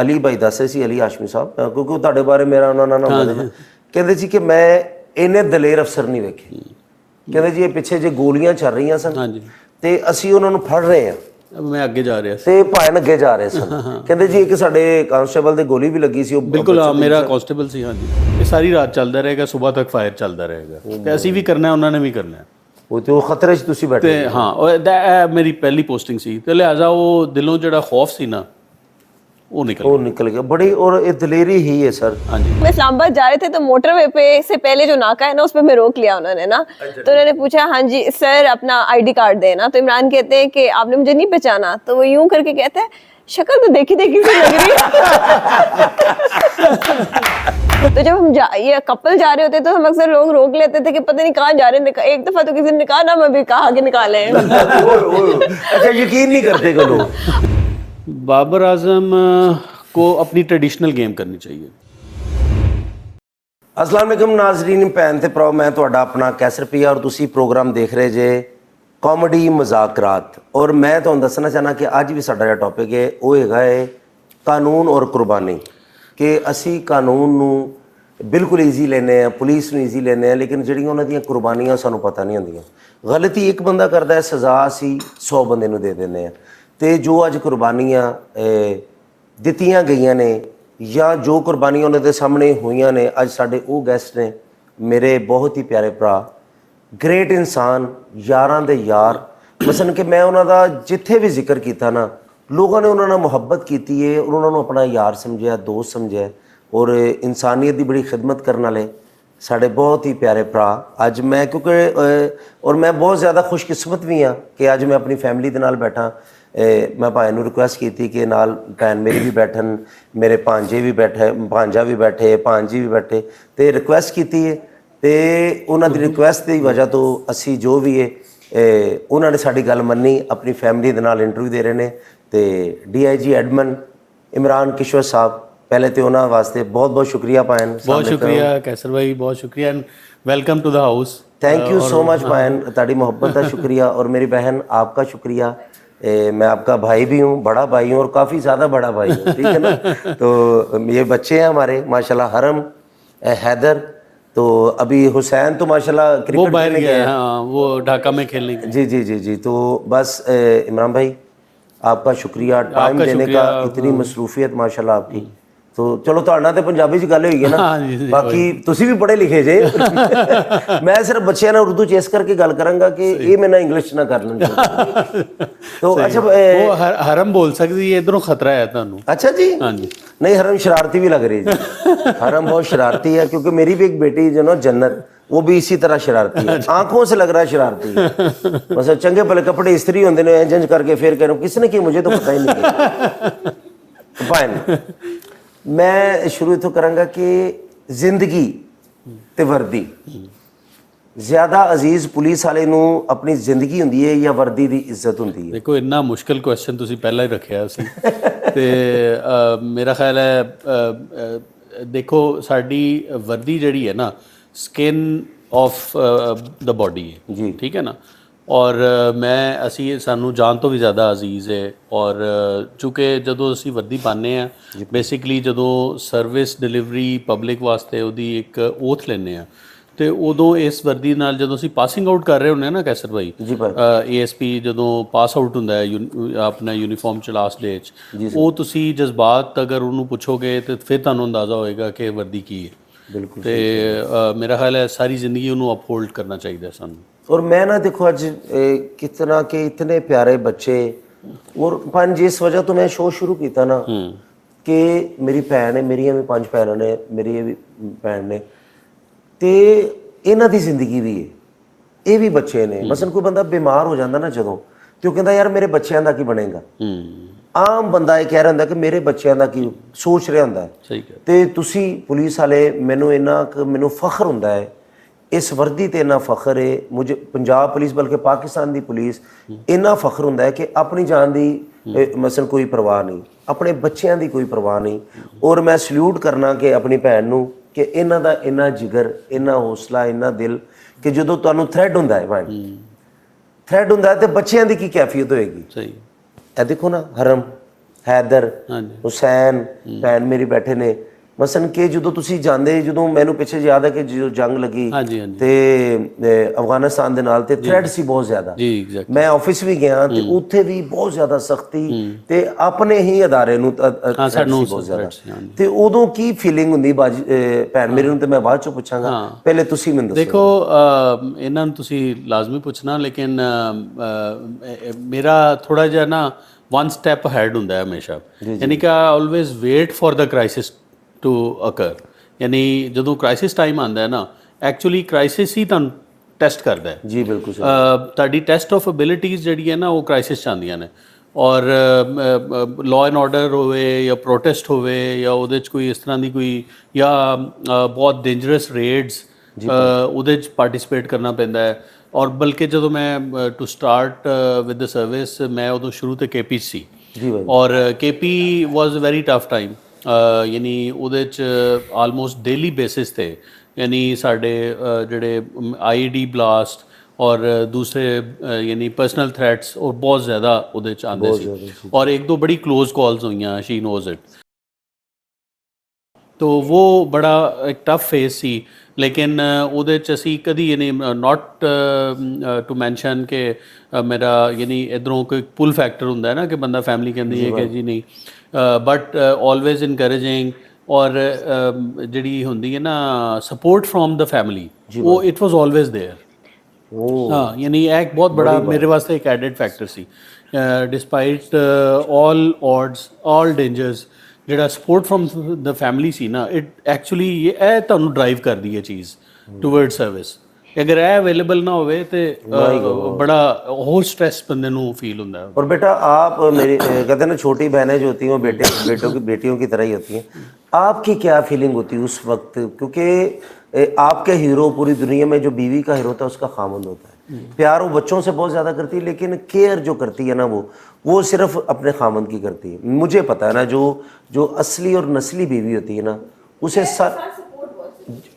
ਅਲੀ ਭਾਈ ਦੱਸ ਰਹੇ ਸੀ, ਅਲੀ ਹਾਸ਼ਮੀ ਸਾਹਿਬ, ਕਿਉਂਕਿ ਉਹ ਤੁਹਾਡੇ ਬਾਰੇ ਮੇਰਾ ਉਹਨਾਂ ਨਾਲ ਨਾਮ ਕਹਿੰਦੇ ਸੀ ਕਿ ਮੈਂ ਇੰਨੇ ਦਲੇਰ ਅਫਸਰ ਨਹੀਂ ਵੇਖੇ। ਕਹਿੰਦੇ ਜੀ ਇਹ ਪਿੱਛੇ ਜੇ ਗੋਲੀਆਂ ਚੱਲ ਰਹੀਆਂ ਸਨ ਤੇ ਅਸੀਂ ਉਹਨਾਂ ਨੂੰ ਫੜ ਰਹੇ ਹਾਂ, ਮੈਂ ਅੱਗੇ ਜਾ ਰਿਹਾ ਸੀ ਤੇ ਭਾਣ ਅੱਗੇ ਜਾ ਰਹੇ ਸਨ। ਕਹਿੰਦੇ ਜੀ ਇੱਕ ਸਾਡੇ ਕਾਂਸਟੇਬਲ ਦੇ ਗੋਲੀ ਵੀ ਲੱਗੀ ਸੀ, ਉਹ ਬਿਲਕੁਲ ਮੇਰਾ ਕਾਂਸਟੇਬਲ ਸੀ। ਹਾਂਜੀ, ਇਹ ਸਾਰੀ ਰਾਤ ਚੱਲਦਾ ਰਹੇਗਾ, ਸਵੇਰ ਤੱਕ ਫਾਇਰ ਚੱਲਦਾ ਰਹੇਗਾ ਤੇ ਅਸੀਂ ਵੀ ਕਰਨਾ, ਉਹਨਾਂ ਨੇ ਵੀ ਕਰਨਾ। ਉਹ ਤੇ ਉਹ ਖਤਰੇ 'ਚ ਤੁਸੀਂ ਬੈਠੇ ਤੇ ਹਾਂ, ਉਹ ਮੇਰੀ ਪਹਿਲੀ ਪੋਸਟਿੰਗ ਸੀ ਤੇ ਲਿਹਾਜ਼ਾ ਉਹ ਦਿਲੋਂ ਜਿਹੜਾ ਖੌਫ ਸੀ ਨਾ वो निकल गया। बड़ी और ये दलेरी ही है सर। हाँ जी, मैं इस्लामाबाद जा रहे थे तो मोटरवे पे से पहले जो नाका है ना, उस पर मैं रोक लिया उन्होंने ना। तो उन्होंने पूछा हाँ जी सर अपना आईडी कार्ड देना। तो इमरान कहते हैं कि आपने मुझे नहीं पहचाना। तो वो यूं करके कहता है शक्ल तो देखी देखी सी लग रही है। तो जब हम ये कपल जा रहे होते तो हम अक्सर लोग रोक लेते थे कि पता नहीं कहाँ जा रहे हैं। एक दफा तो किसी ने कहा ना मैं भी कहा आगे निकाले। अच्छा, यकीन नहीं करते लोग। बाबर आजम को अपनी ट्रेडिशनल गेम करनी चाहिए। अस्सलाम वालेकुम नाजरीन, भैन ते भराओ, मैं तुहाडा अपना कैसर पिया और तुसी प्रोग्राम देख रहे जे कॉमेडी मजाकरात। और मैं तुहानूं दसना चाहना कि अज भी साडा जिहड़ा टॉपिक है वो हैगा है कानून और कुर्बानी। कि असी कानून नूं बिल्कुल ईजी लेने हैं, पुलिस नूं ईजी लेने हैं, लेकिन जिहड़ियां उन्हां दीयां कुर्बानियां सानूं पता नहीं होंदियां। गलती एक बंदा करदा है, सज़ा असी 100 बंदे नूं दे दिंदे हैं। तो जो अज कुर्बानियां दित्तियां गईयां ने या जो कुर्बानियां उन्हां दे सामने हुईयां ने, अज साडे वो गैस्ट ने मेरे बहुत ही प्यारे भरा, ग्रेट इंसान, यारां दे यार। मसलन कि मैं उन्हां दा जिथे भी जिक्र किया ना, लोगों ने उन्होंने मुहब्बत की है और उन्होंने अपना यार समझा, दोस्त समझा और इंसानियत की बड़ी खिदमत करने वाले साढ़े बहुत ही प्यारे भरा। अज मैं क्योंकि और मैं बहुत ज़्यादा खुशकिस्मत भी हाँ कि अज मैं अपनी फैमिली के नाल बैठा। मैं भाई नूं रिक्वेस्ट की कि नाल भैन मेरी भी बैठन, मेरे भांजे भी बैठे, भांजा भी बैठे, भांजी भी बैठे, तो रिक्वेस्ट की है। तो उन्होंने रिक्वेस्ट की वजह तो असी जो भी है उन्होंने साड़ी गल मन्नी, अपनी फैमिली के नाल इंटरव्यू दे रहे हैं। तो DIG एडमन इमरान किशोर साहब, पहले तो उन्होंने वास्ते बहुत बहुत शुक्रिया पायन। बहुत शुक्रिया कैसर भाई, बहुत शुक्रिया and welcome to the house. Thank you so much पायन, ताड़ी मोहब्बत का शुक्रिया। और मेरी बहन आपका शुक्रिया। मैं आपका भाई भी हूँ, बड़ा भाई हूँ और काफ़ी ज़्यादा बड़ा भाई हूँ, ठीक है ना। तो ये बच्चे हैं हमारे माशाल्लाह, हरम, हैदर, तो अभी हुसैन तो माशाल्लाह क्रिकेट बाहर गया, हाँ वो ढाका में खेलने के। जी जी जी जी। तो बस इमरान भाई आपका शुक्रिया टाइम देने का, इतनी मसरूफियत माशाल्लाह आपकी। तो चलो तुहाडे नाल ते पंजाबी च गल होई है ना, बाकी तुसी भी पढ़े लिखे जे। मैं सिर्फ बच्चों ने उर्दू च इस करके गल करांगा कि ये मैं ना इंग्लिश ना कर लें। तो अच्छा वो हरम बोल सकती है, इधरों खतरा है तुहानू। अच्छा जी, हाँ जी। नहीं हरम शरारती भी लग रही है। हरम बहुत शरारती है, क्योंकि मेरी भी एक बेटी जो ना जन्नत, वो भी इसी तरह शरारती है। आंखों से लग रहा है शरारती है। मतलब चंगे भले कपड़े इस्त्री होंगे ने इंज करके फिर कह रहा हूँ किसने की, मुझे तो पता ही नहीं। फाइन, मैं शुरू इत्थों करांगा कि जिंदगी ते वर्दी ज्यादा अजीज पुलिस वाले नूं अपनी जिंदगी हुंदी है या वर्दी दी इज्जत हुंदी है? देखो इन्ना मुश्किल क्वेश्चन तुसीं पहला ही रखिया सी। ते मेरा ख्याल है देखो साडी वर्दी जिहड़ी है ना, स्किन ऑफ द बॉडी है जी, ठीक है ना। और मैं असी सानू जान तो भी ज़्यादा अजीज़ है। और चूँकि जदों असी वर्दी पाने हैं, बेसिकली जदों सर्विस डिलीवरी पब्लिक वास्ते उहदी एक ओथ लेने हैं, तो उदों इस वर्दी नाल जदों असी पासिंग आउट कर रहे होंगे ना कैसर भाई, ASP जदों पास आउट हुंदा है अपना यूनीफॉर्म च लास्ट डे च, वो तुसी जज्बात अगर उन्होंने पुछोगे तो फिर तुहानूं अंदाज़ा होएगा कि वर्दी की है। बिल्कुल। तो मेरा ख्याल है सारी जिंदगी उन्होंने अपहोल्ड करना चाहिए सानूं। और मैं ना देखो अज कितना के इतने प्यारे बच्चे, और पान जिस वजह तो मैं शो शुरू किया ना कि मेरी भैन है, मेरिया भी 5 भैन ने, मेरी भी भैन ने, तो इन्हां दी जिंदगी भी है, ये भी बच्चे ने। मसलन कोई बंदा बीमार हो जाता ना जदों, तो कहता यार मेरे बच्चों का की बनेगा। आम बंदा ये कह रहा होंदा कि मेरे बच्चों का की सोच रहा होंदा है। तो तुसी पुलिस वाले, मैनू इन्ना मैनू फख्र होंदा है इस वर्दी ते, इन्ना फख्र है मुझे पंजाब पुलिस बल्कि पाकिस्तान दी पुलिस, इन्ना फख्र होंदा है कि अपनी जान दी मसलन कोई परवाह नहीं, अपने बच्चों की कोई परवाह नहीं। और मैं सल्यूट करना कि अपनी भैन नूं कि इन्हां दा इन्ना जिगर, इन्ना हौसला, इन्ना दिल कि जदों तुहानूं थ्रैड होंदा है भाई, थ्रैड होंदा है तो बच्चों की कैफियत होएगी। सही। ए देखो ना हरम, हैदर ਹਾਂਜੀ। ਹੁਸੈਨ ਭੈਣ ਮੇਰੀ ਬੈਠੇ ਨੇ ਮਸਨ ਕਿ ਜਦੋਂ ਤੁਸੀਂ ਜਾਂਦੇ, ਜਦੋਂ ਮੈਨੂੰ ਪਿੱਛੇ ਯਾਦ ਹੈ ਕਿ ਜਦੋਂ ਜੰਗ ਲੱਗੀ ਹਾਂਜੀ ਹਾਂਜੀ ਤੇ ਅਫਗਾਨਿਸਤਾਨ ਦੇ ਨਾਲ ਤੇ ਥ੍ਰੈਡ ਸੀ ਬਹੁਤ ਜ਼ਿਆਦਾ। ਜੀ ਐਗਜ਼ੈਕਟਲੀ। ਮੈਂ ਆਫਿਸ ਵੀ ਗਿਆ ਤੇ ਉੱਥੇ ਵੀ ਬਹੁਤ ਜ਼ਿਆਦਾ ਸਖਤੀ ਤੇ ਆਪਣੇ ਹੀ ਅਦਾਰੇ ਨੂੰ ਹਾਂ ਥ੍ਰੈਡ ਸਾਨੂੰ ਸੀ ਬਹੁਤ ਜ਼ਿਆਦਾ। threats ਸੀ, ਹਾਂਜੀ। ਤੇ ਉਦੋਂ ਕੀ ਫੀਲਿੰਗ ਹੁੰਦੀ ਬਾਜੀ ਭੈਣ ਮੇਰੀ ਨੂੰ ਤੇ ਮੈਂ ਬਾਅਦ ਚੋਂ ਪੁੱਛਾਂਗਾ, ਪਹਿਲੇ ਤੁਸੀਂ ਮੈਨੂੰ ਦੱਸੋ। ਦੇਖੋ ਇਹਨਾਂ ਨੂੰ ਤੁਸੀਂ ਲਾਜ਼ਮੀ ਪੁੱਛਣਾ, ਲੇਕਿਨ ਮੇਰਾ ਥੋੜਾ ਜਿਹਾ ਨਾ ਵਨ ਸਟੈਪ ਹੈਡ ਹੁੰਦਾ ਹੈ ਹਮੇਸ਼ਾ। ਯਾਨੀ ਕਿ always wait for the crisis to occur. ਯਾਨੀ ਜਦੋਂ ਕ੍ਰਾਈਸਿਸ ਟਾਈਮ ਆਉਂਦਾ ਹੈ ਨਾ, ਐਕਚੁਅਲੀ ਕ੍ਰਾਈਸਿਸ ਹੀ ਤੁਹਾਨੂੰ ਟੈਸਟ ਕਰਦਾ ਹੈ। ਜੀ ਬਿਲਕੁਲ ਸਹੀ। ਤੁਹਾਡੀ ਟੈਸਟ ਆਫ ਐਬਿਲਿਟੀਜ਼ ਜਿਹੜੀ ਹੈ ਨਾ ਉਹ ਕ੍ਰਾਈਸਿਸ 'ਚ ਆਉਂਦੀਆਂ ਨੇ। ਔਰ ਲਾਅ ਐਂਡ ਆਰਡਰ ਹੋਵੇ ਜਾਂ ਪ੍ਰੋਟੈਸਟ ਹੋਵੇ ਜਾਂ ਉਹਦੇ 'ਚ ਕੋਈ ਇਸ ਤਰ੍ਹਾਂ ਦੀ ਕੋਈ ਜਾਂ ਬਹੁਤ ਡੇਂਜਰਸ ਰੇਡਸ, ਉਹਦੇ 'ਚ ਪਾਰਟਿਸਿਪੇਟ ਕਰਨਾ ਪੈਂਦਾ ਹੈ। ਔਰ ਬਲਕਿ ਜਦੋਂ ਮੈਂ to start with the service, ਮੈਂ ਉਦੋਂ ਸ਼ੁਰੂ ਤੇ KP ਸੀ। ਜੀ ਭਾਈ। ਔਰ KP was a very tough time. ਯਾਨੀ ਉਹਦੇ 'ਚ ਆਲਮੋਸਟ ਡੇਲੀ ਬੇਸਿਸ ਤੇ ਯਾਨੀ ਸਾਡੇ ਜਿਹੜੇ IED ਬਲਾਸਟ ਔਰ ਦੂਸਰੇ ਯਾਨੀ ਪਰਸਨਲ ਥ੍ਰੈਟਸ ਉਹ ਬਹੁਤ ਜ਼ਿਆਦਾ ਉਹਦੇ 'ਚ ਆਉਂਦੇ ਸੀ। ਔਰ ਇੱਕ ਦੋ ਬੜੀ ਕਲੋਜ਼ ਕਾਲਸ ਹੋਈਆਂ, ਸ਼ੀ ਨੋਜ਼ ਇਟ। ਤੋ ਉਹ ਬੜਾ ਇੱਕ ਟਫ ਫੇਸ ਸੀ। ਲੇਕਿਨ ਉਹਦੇ 'ਚ ਅਸੀਂ ਕਦੀ ਯਾਨੀ ਨਾਟ ਟੂ ਮੈਂਸ਼ਨ ਕਿ ਮੇਰਾ ਯਾਨੀ ਇੱਧਰੋਂ ਕੋਈ ਪੁੱਲ ਫੈਕਟਰ ਹੁੰਦਾ ਹੈ ਨਾ ਕਿ ਬੰਦਾ ਫੈਮਿਲੀ ਕਹਿੰਦੀ ਹੈ ਕਿ ਜੀ ਨਹੀਂ, ਬਟ ਆਲਵੇਜ਼ ਇਨਕਰੇਜਿੰਗ। ਔਰ ਜਿਹੜੀ ਹੁੰਦੀ ਹੈ ਨਾ ਸਪੋਰਟ ਫਰੋਮ ਦ ਫੈਮਿਲੀ, ਉਹ ਇਟ ਵਾਜ਼ ਆਲਵੇਜ਼ ਦੇਅਰ। ਹਾਂ ਯਾਨੀ ਇਹ ਇੱਕ ਬਹੁਤ ਬੜਾ ਮੇਰੇ ਵਾਸਤੇ ਇੱਕ ਐਡਿਡ ਫੈਕਟਰ ਸੀ। ਡਿਸਪਾਈਟ ਆਲ odds, ਆਲ ਡੇਂਜਰਸ, ਜਿਹੜਾ ਸਪੋਰਟ ਫਰੋਮ ਦ ਫੈਮਿਲੀ ਸੀ ਨਾ, ਇਟ ਐਕਚੁਅਲੀ ਇਹ ਤੁਹਾਨੂੰ ਡਰਾਈਵ ਕਰਦੀ ਹੈ ਚੀਜ਼ ਟੂਵਰਡ ਸਰਵਿਸ। ਅਗਰ ਇਹ ਅਵੇਲੇਬਲ ਨਾ ਹੋਵੇ ਤੇ बड़ा और स्ट्रेस बंदे ਨੂੰ फील ਹੁੰਦਾ है। और बेटा आप मेरी कहते हैं ना छोटी बहनें जो होती हैं वो बेटियों की तरह ही होती हैं। आपकी क्या फीलिंग होती है उस वक्त, क्योंकि आपके हीरो पूरी दुनिया में जो बीवी का हीरो होता है उसका खामंद होता है। प्यार वो बच्चों से बहुत ज़्यादा करती है, लेकिन केयर जो करती है ना वो सिर्फ अपने खामंद की करती है। मुझे पता है ना, जो असली और नस्ली बीवी होती है ना उसे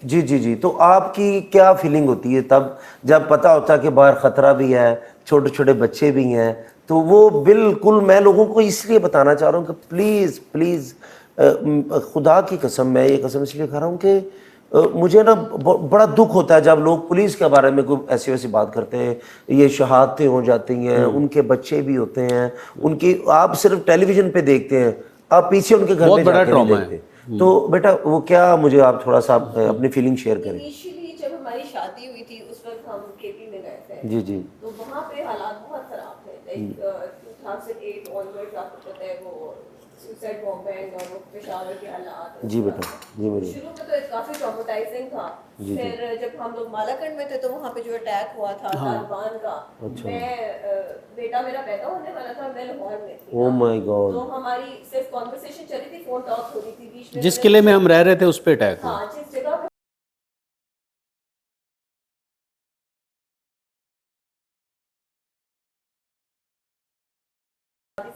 जी जी जी। तो आपकी क्या फीलिंग होती है तब जब पता होता है कि बाहर ख़तरा भी है, छोटे छोटे बच्चे भी हैं? तो वो बिल्कुल मैं लोगों को इसलिए बताना चाह रहा हूँ कि प्लीज़ प्लीज़ खुदा की कसम, मैं ये कसम इसलिए खा रहा हूँ कि मुझे ना बड़ा दुख होता है जब लोग पुलिस के बारे में कोई ऐसी वैसी बात करते हैं। ये शहादतें हो जाती हैं, उनके बच्चे भी होते हैं, उनकी आप सिर्फ टेलीविज़न पे देखते हैं, आप पीछे उनके घर में जाके नहीं देखते। तो बेटा वो क्या, मुझे आप थोड़ा सा अपनी फीलिंग शेयर करें। इनिशियली जब हमारी शादी हुई थी उस वक्त हम KP में गए थे। जी जी। तो वहाँ पे हालात बहुत खराब थे। लाइक 2008 ऑनवर्ड आपको पता है वो सुसाइड बॉम्बिंग और वो पेशावर के हालात। जी बेटा जी मेरे शुरू में तो काफी ट्रॉमेटाइजिंग था। फिर जब हम लोग मालाकंड में थे तो वहाँ पे जो अटैक हुआ था तालिबान का, मैं बेटा मेरा पैदा होने वाला था, मैं लाहौर में थी। Oh my God. तो हमारी सिर्फ कॉन्वर्सेशन चली थी, फोन टॉक हो रही थी, बीच में जिस किले में हम रह रहे थे उस पे अटैक हुआ। हाँ जिस जगह पे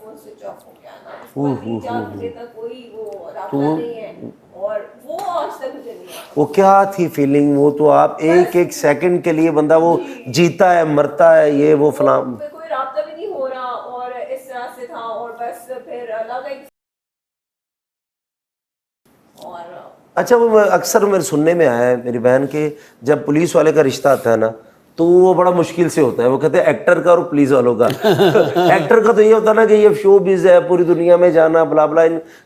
फोन स्विच ऑफ हो गया ना, उसको 4 बजे तक कोई वो रास्ता नहीं है। और वो आज तक मुझे नहीं आता। वो क्या थी फीलिंग? वो तो आप एक एक सेकंड के लिए बंदा वो जीता है मरता है, ये वो फलां, कोई रास्ता भी नहीं हो रहा और इस तरह से था। और बस फिर अलग एक और अच्छा वो अक्सर मेरे सुनने में आया है मेरी बहन के, जब पुलिस वाले का रिश्ता आता है ना तो वो बड़ा मुश्किल से होता है। वो कहते हैं एक्टर का और पुलिस वालों का एक्टर का तो ये होता है ना कि ये शो बिज है, पूरी दुनिया में जाना ब्ला ब्ला।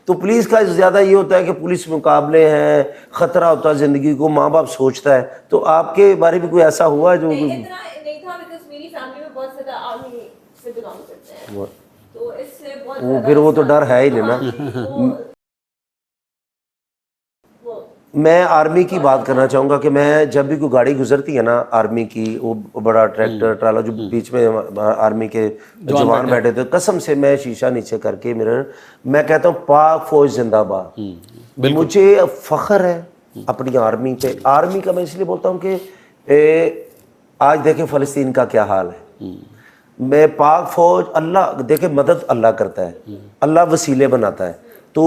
तो पुलिस का ज़्यादा ये होता है कि पुलिस मुकाबले हैं, ख़तरा होता है ज़िंदगी को, माँ बाप सोचता है। तो आपके बारे में कोई ऐसा हुआ है जो नहीं, इतना नहीं था बिकॉज़ मेरी फैमिली में बहुत ज़्यादा आर्मी से बिलोंग करते हैं, तो इससे बहुत फिर वो तो डर है ही नहीं ना। मैं आर्मी की बात करना चाहूँगा कि मैं जब भी कोई गाड़ी गुजरती है ना आर्मी की, वो बड़ा ट्रैक्टर ट्राला जो बीच में आर्मी के जवान बैठे थे, कसम से मैं शीशा नीचे करके मिरर मैं कहता हूँ पाक फौज जिंदाबाद। मुझे फ़ख्र है अपनी आर्मी पे। आर्मी का मैं इसलिए बोलता हूँ कि आज देखें फ़लस्तीन का क्या हाल है। मैं पाक फौज, अल्लाह देखे मदद अल्लाह करता है, अल्लाह वसीले बनाता है। तो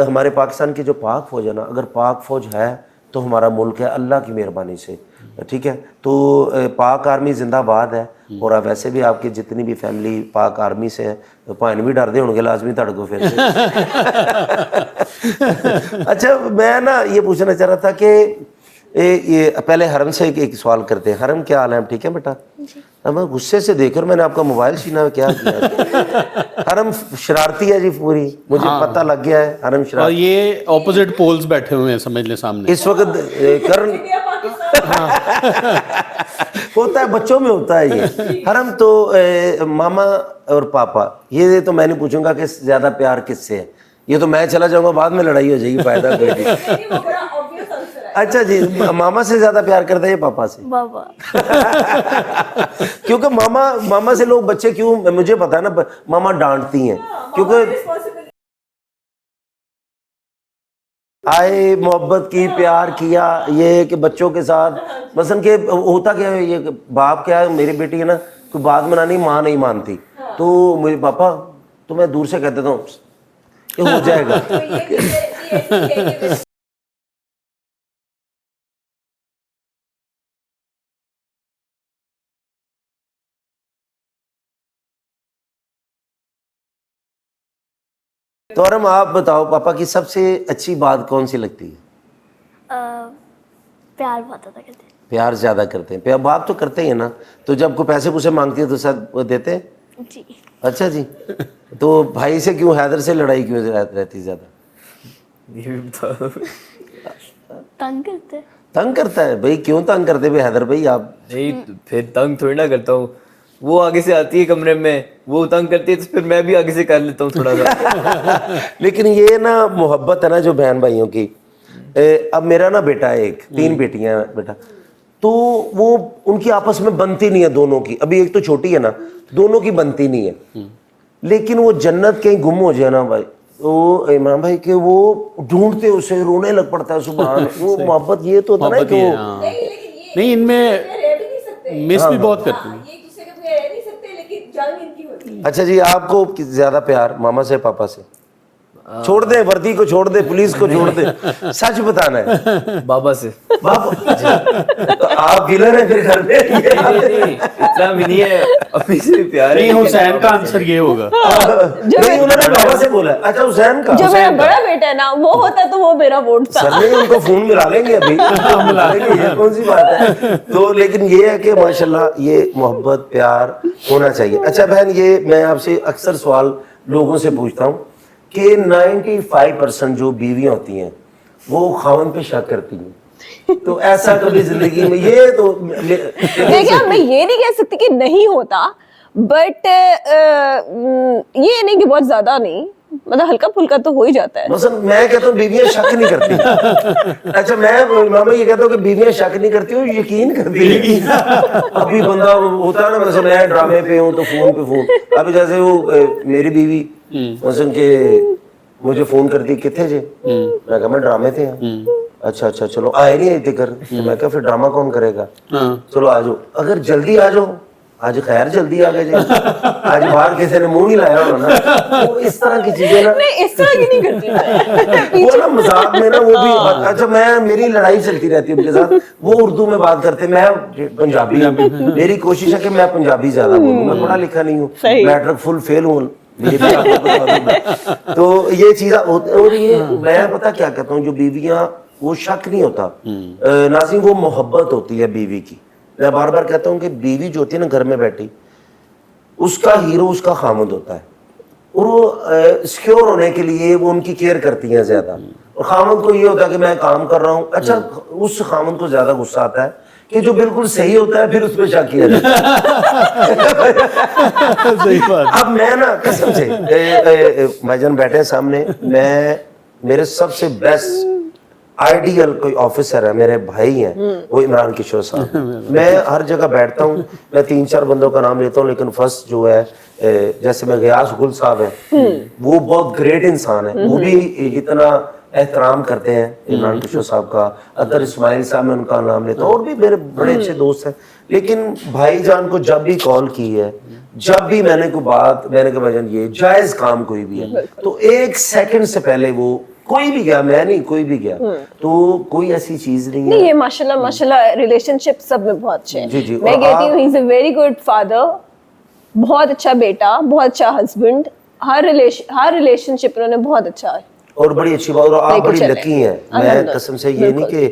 हमारे पाकिस्तान की जो पाक फ़ौज है ना, अगर पाक फ़ौज है तो हमारा मुल्क है अल्लाह की मेहरबानी से, ठीक है। तो पाक आर्मी जिंदाबाद है। और आप वैसे भी आपकी जितनी भी फैमिली पाक आर्मी से है तो भाई भी डरते होंगे लाजमी तड़ को फिर से। अच्छा, मैं ना ये पूछना चाह रहा था कि ये पहले हरम से एक सवाल करते हैं। हरम, क्या हाल है? ठीक है बेटा? अब मैं गुस्से से देखकर मैंने आपका मोबाइल छीना, क्या किया? हरम शरारती है जी पूरी, मुझे पता लग गया है हरम और शरारती। ये ऑपोजिट पोल्स बैठे हुए हैं समझ ले सामने इस वक्त करण होता है, बच्चों में होता है ये हरम। तो मामा और पापा, ये तो मैं नहीं पूछूंगा कि ज्यादा प्यार किससे है, ये तो मैं चला जाऊंगा, बाद में लड़ाई हो जाएगी, फायदा कोई नहीं। अच्छा जी, मामा से ज्यादा प्यार करते हैं या पापा से? पापा। क्योंकि मामा से लोग बच्चे क्यों, मुझे पता है ना, मामा डांटती हैं क्योंकि आए मोहब्बत की, प्यार किया, ये कि बच्चों के साथ मसलन के होता क्या है, ये बाप क्या है, मेरी बेटी है ना, कोई बात मनानी माँ नहीं मानती, तो मेरे पापा, तो मैं दूर से कह देता हूँ कि हो जाएगा। तो अरम, आप बताओ पापा की सबसे अच्छी बात कौन सी लगती है? प्यार बहुत ज्यादा करते हैं। प्यार ज्यादा करते हैं। प्यार बाप तो करते ही है ना, तो जब कोई पैसे पूसे मांगती है तो सब वो देते हैं? जी। अच्छा जी, तो भाई से क्यों, हैदर से लड़ाई क्यों रहती ज्यादा? ये भी बता। तंग करते हैं। तंग करता है भाई? क्यों तंग करते भाई हैदर भाई आप? नहीं, फिर तंग थोड़ी ना करता हूँ, वो आगे से आती है कमरे में, वो तंग करती है तो फिर मैं भी आगे से कर लेता हूँ थोड़ा सा। लेकिन ये ना मोहब्बत है ना जो बहन भाइयों की। अब मेरा ना बेटा है, एक 3 बेटियां हैं बेटा, तो वो उनकी आपस में बनती नहीं है दोनों की। अभी एक तो छोटी है ना, दोनों की बनती नहीं है। लेकिन वो जन्नत कहीं गुम हो जाए ना भाई, तो इमरान भाई के वो ढूंढते उसे, रोने लग पड़ता है सुबह। वो मोहब्बत ये तो होता ना कि वो नहीं, इनमें मिस भी बहुत करते हैं। अच्छा जी, आपको ज्यादा प्यार मामा से पापा से? छोड़ दे, वर्दी को छोड़ दे, पुलिस को छोड़ दे, सच बताना है। बाबा से। बाबा तो आप विलन है फिर घर में? नहीं, इतना भी नहीं है, अभी से प्यार है। नहीं, हुसैन का आंसर ये होगा। नहीं, उन्होंने बाबा से बोला। अच्छा, हुसैन का? जो मेरा बड़ा बेटा है ना, वो होता तो वो मेरा वोट था। सर नहीं, उनको फोन मिला लेंगे अभी, मिला लेंगे, ये कौन सी बात है। तो लेकिन ये है कि माशाल्लाह ये मोहब्बत प्यार होना चाहिए। अच्छा बहन, ये मैं आपसे अक्सर सवाल लोगों से पूछता हूँ कि 95% जो बीवियां होती हैं वो खावन पे शक करती हैं, तो ऐसा कभी जिंदगी में ये तो देखिए, मैं ये नहीं कह सकती कि नहीं होता, बट ये नहीं कि बहुत ज्यादा नहीं, मतलब हल्का फुल्का तो हो ही जाता है। मसलन मैं कहता हूँ बीवियां शक नहीं करती। अच्छा, मैं मामा ये कहता हूँ कि बीवियां शक नहीं करती, वो यकीन करती है। अभी बंदा होता है ना, मसलन मैं ड्रामे पे हूँ तो फोन पे फोन, अभी जैसे वो मेरी बीवी मसलन के मुझे फोन करती, कितने जे? मैं कहा मैं ड्रामे थे। अच्छा अच्छा, चलो आए नहीं आते कर, तो मैं कहा फिर ड्रामा कौन करेगा? चलो आ जाओ, अगर जल्दी आ जाओ, आज खैर जल्दी आ गए, आज बाहर किसी ने मुंह नहीं लाया होगा ना, तो इस तरह की चीजें ना, नहीं, इस तरह की नहीं करती मैं। वो ना मजाक में ना वो भी। अच्छा, मैं मेरी लड़ाई चलती रहती है उनके साथ, वो उर्दू में बात करते, मैं पंजाबी। मेरी कोशिश है कि मैं पंजाबी ज्यादा बोलूं, मैं पढ़ा लिखा नहीं हूँ, मैट्रिक फुल फेल हूँ, तो ये चीज। और ये मैं पता क्या कहता हूँ, जो बीवियां, वो शक नहीं होता नाज़रीन, वो मोहब्बत होती है बीवी की। मैं बार बार कहता हूँ कि बीवी जो होती है ना घर में बैठी, उसका हीरो उसका खामद होता है, और वो सिक्योर होने के लिए वो उनकी केयर करती हैं ज्यादा। और खामद को ये होता है कि मैं काम कर रहा हूँ। अच्छा, उस खामद को ज्यादा गुस्सा आता है कि जो बिल्कुल सही होता है फिर उस पर शक किया जाता है। सही बात। अब मैं ना कसम से भाईजान बैठे हैं सामने, मैं मेरे सबसे बेस्ट आइडियल कोई ऑफिसर है, मेरे भाई हैं, वो इमरान किशोर साहब। मैं हर जगह बैठता हूँ, मैं 3-4 बंदों का नाम लेता हूँ, लेकिन फर्स्ट जो है जैसे मैं गयास गुल साहब है, वो बहुत ग्रेट इंसान है, वो भी इतना एहतराम करते हैं इमरान किशोर साहब का। अदर इस्माइल साहब, मैं उनका नाम लेता हूँ, और भी मेरे बड़े अच्छे दोस्त हैं। लेकिन भाईजान को जब भी कॉल की है, जब भी मैंने कोई बात, मैंने कहा भाईजान ये जायज काम कोई भी है, तो 1 सेकंड से पहले वो कोई भी गया, मैं नहीं, कोई भी गया, तो कोई ऐसी चीज नहीं नहीं है। ये माशाल्लाह रिलेशनशिप सब में बहुत अच्छे जी, जी, हैं। मैं और कहती हूँ he is a very good father, बहुत अच्छा बेटा, बहुत अच्छा हस्बैंड, हर रिलेशनशिप उन्होंने बहुत अच्छा है। और बड़ी अच्छी बात, और आप लेके बड़ी चले। लकी हैं। मैं अल्हम्दुलिल्लाह, कसम से ये नहीं कि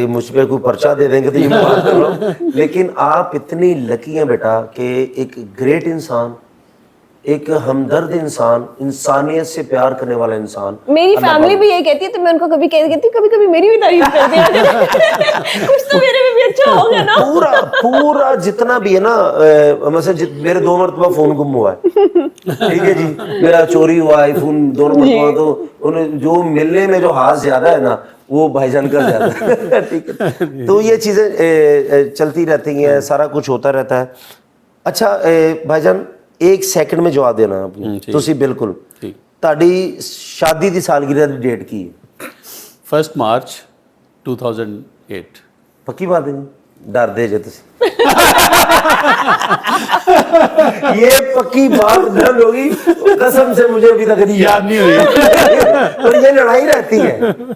मुझ पे कोई पर्चा दे देंगे तो ये मैं बात कर रहा हूँ, लेकिन आप इतनी लकी हैं बेटा कि एक ग्रेट इंसान, एक हमदर्द इंसान, इंसानियत से प्यार करने वाला इंसान। मेरी फैमिली भी यही कहती है, तो मैं उनको कभी कहती हूँ कभी कभी मेरी भी तारीफ कर दिया करो। कुछ तो मेरे में भी अच्छा होगा ना। पूरा जितना भी है ना, मतलब मेरे 2 मरतबा फोन गुम हुआ है, ठीक है जी, मेरा चोरी हुआ आईफोन 2 मरतबा, तो उन्हें जो मिलने में जो हाथ ज्यादा है ना वो भाईजान का ज्यादा है। ठीक है, तो ये चीजें चलती रहती हैं, सारा कुछ होता रहता है। अच्छा भाईजान, 1 सेकंड में जवाब देना आपने, ਤੁਸੀਂ ਬਿਲਕੁਲ ਤੁਹਾਡੀ ਸ਼ਾਦੀ ਦੀ ਸਾਲਗਿਰਹ ਦੀ ਡੇਟ ਕੀ ਹੈ? 1 मार्च 2008। पक्की बात है जी? डरदे जे तुसी। ये पक्की बात डर होगी, कसम से मुझे अभी तक नहीं याद नहीं हुई। और ये लड़ाई रहती है,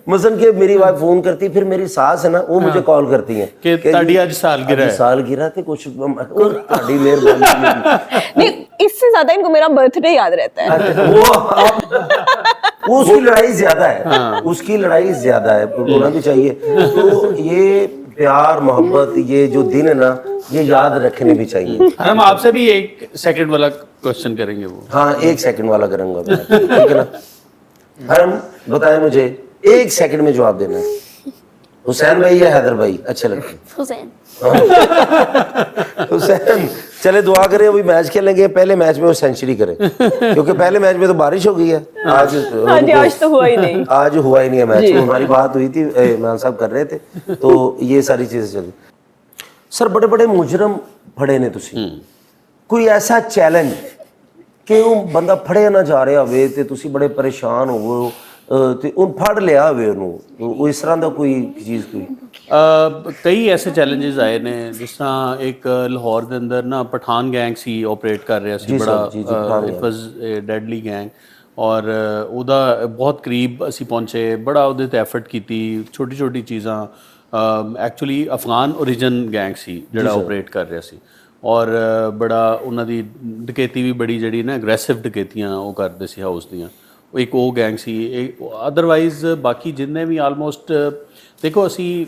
मसलन कि मेरी वाइफ फोन करती, फिर मेरी सास है ना वो मुझे कॉल करती है कि ਤੁਹਾਡੀ ਅੱਜ सालगिरह है। सालगिरह थे कुछ ਤੁਹਾਡੀ मेहरबानी। नहीं, इससे ज्यादा इनको मेरा बर्थडे याद रहता है। वो उसकी लड़ाई ज्यादा है, उसकी लड़ाई ज्यादा है, होना भी चाहिए। तो ये प्यार मोहब्बत, ये जो दिन है ना, ये याद रखने भी चाहिए। हम आपसे भी 1 सेकंड वाला क्वेश्चन करेंगे वो। हाँ, 1 सेकंड वाला करूंगा मैं, ठीक है ना। हरम बताएं मुझे, 1 सेकंड में जवाब देना है। हुसैन भाई या हैदर भाई अच्छे लगते हैं? हुसैन। हुसैन, चले दुआ करें, अभी मैच खेलेंगे, पहले मैच में वो सेंचुरी करें, क्योंकि पहले मैच में तो बारिश हो गई है आज। हाँ जी, आज तो हुआ ही नहीं। आज हुआ ही नहीं है मैच। हमारी बात हुई थी, मान साहब कर रहे थे, तो ये सारी चीजें चली। सर बड़े बड़े मुजरम फड़े ने तुसी, कोई ऐसा चैलेंज कि वो बंदा फड़िया ना जा रहा होवे ते तुसी बड़े परेशान होवो ਤੇ ਉਹ ਫੜ ਲਿਆ ਹੋਵੇ ਉਹਨੂੰ, ਉਹ ਇਸ ਤਰ੍ਹਾਂ ਦਾ ਕੋਈ ਚੀਜ਼ ਕੋਈ? ਕਈ ਐਸੇ ਚੈਲੰਜਸ ਆਏ ਨੇ, ਜਿਸ ਤਰ੍ਹਾਂ ਇੱਕ ਲਾਹੌਰ ਦੇ ਅੰਦਰ ਨਾ ਪਠਾਨ ਗੈਂਗ ਸੀ ਆਪਰੇਟ ਕਰ ਰਿਹਾ ਸੀ, ਬੜਾ ਇਟ ਵਾਸ ਡੈਡਲੀ ਗੈਂਗ, ਔਰ ਉਹਦਾ ਬਹੁਤ ਕਰੀਬ ਅਸੀਂ ਪਹੁੰਚੇ, ਬੜਾ ਉਹਦੇ ਤੇ ਐਫਰਟ ਕੀਤੀ, ਛੋਟੀ ਛੋਟੀ ਚੀਜ਼ਾਂ। ਐਕਚੁਅਲੀ ਅਫਗਾਨ ਓਰੀਜਨ ਗੈਂਗ ਸੀ ਜਿਹੜਾ ਆਪਰੇਟ ਕਰ ਰਿਹਾ ਸੀ, ਔਰ ਬੜਾ ਉਹਨਾਂ ਦੀ ਡਕੈਤੀ ਵੀ ਬੜੀ ਜਿਹੜੀ ਨਾ ਐਗਰੈਸਿਵ ਡਕੈਤੀਆਂ ਉਹ ਕਰਦੇ ਸੀ ਹਾਊਸ ਦੀਆਂ, ਇੱਕ ਉਹ ਗੈਂਗ ਸੀ। ਅਦਰਵਾਈਜ਼ ਬਾਕੀ ਜਿੰਨੇ ਵੀ ਆਲਮੋਸਟ ਦੇਖੋ ਅਸੀਂ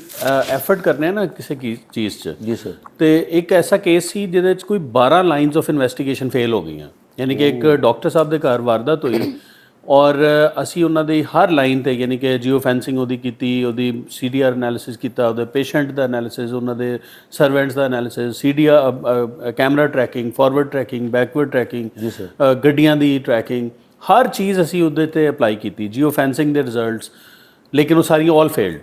ਐਫਰਟ ਕਰਨੇ ਆ ਨਾ ਕਿਸੇ ਚੀਜ਼ 'ਚ। ਜੀ ਸਰ। ਤੇ ਇੱਕ ਐਸਾ ਕੇਸ ਸੀ ਜਿਹਦੇ 'ਚ ਕੋਈ 12 ਲਾਈਨਸ ਆਫ ਇਨਵੈਸਟੀਗੇਸ਼ਨ ਫੇਲ ਹੋ ਗਈਆਂ, ਯਾਨੀ ਕਿ ਇੱਕ ਡਾਕਟਰ ਸਾਹਿਬ ਦੇ ਘਰ ਵਾਰਦਾਤ ਹੋਈ, ਔਰ ਅਸੀਂ ਉਹਨਾਂ ਦੀ ਹਰ ਲਾਈਨ ਤੇ ਯਾਨੀ ਕਿ ਜੀਓ ਫੈਂਸਿੰਗ ਉਹਦੀ ਕੀਤੀ, ਉਹਦੀ ਸੀਡੀਆਰ ਐਨਾਲਿਸਿਸ ਕੀਤਾ, ਉਹਦੇ ਪੇਸ਼ੈਂਟ ਦਾ ਐਨਾਲਿਸਿਸ, ਉਹਨਾਂ ਦੇ ਸਰਵੈਂਟਸ ਦਾ analysis, CDR camera tracking, forward tracking, backward tracking, ਗੱਡੀਆਂ ਦੀ ਟਰੈਕਿੰਗ, ਹਰ ਚੀਜ਼ ਅਸੀਂ ਉਹਦੇ ਤੇ ਅਪਲਾਈ ਕੀਤੀ, ਜੀਓ ਫੈਂਸਿੰਗ ਦੇ ਰਿਜ਼ਲਟਸ, ਲੇਕਿਨ ਉਹ ਸਾਰੀਆਂ ਆਲ ਫੇਲਡ।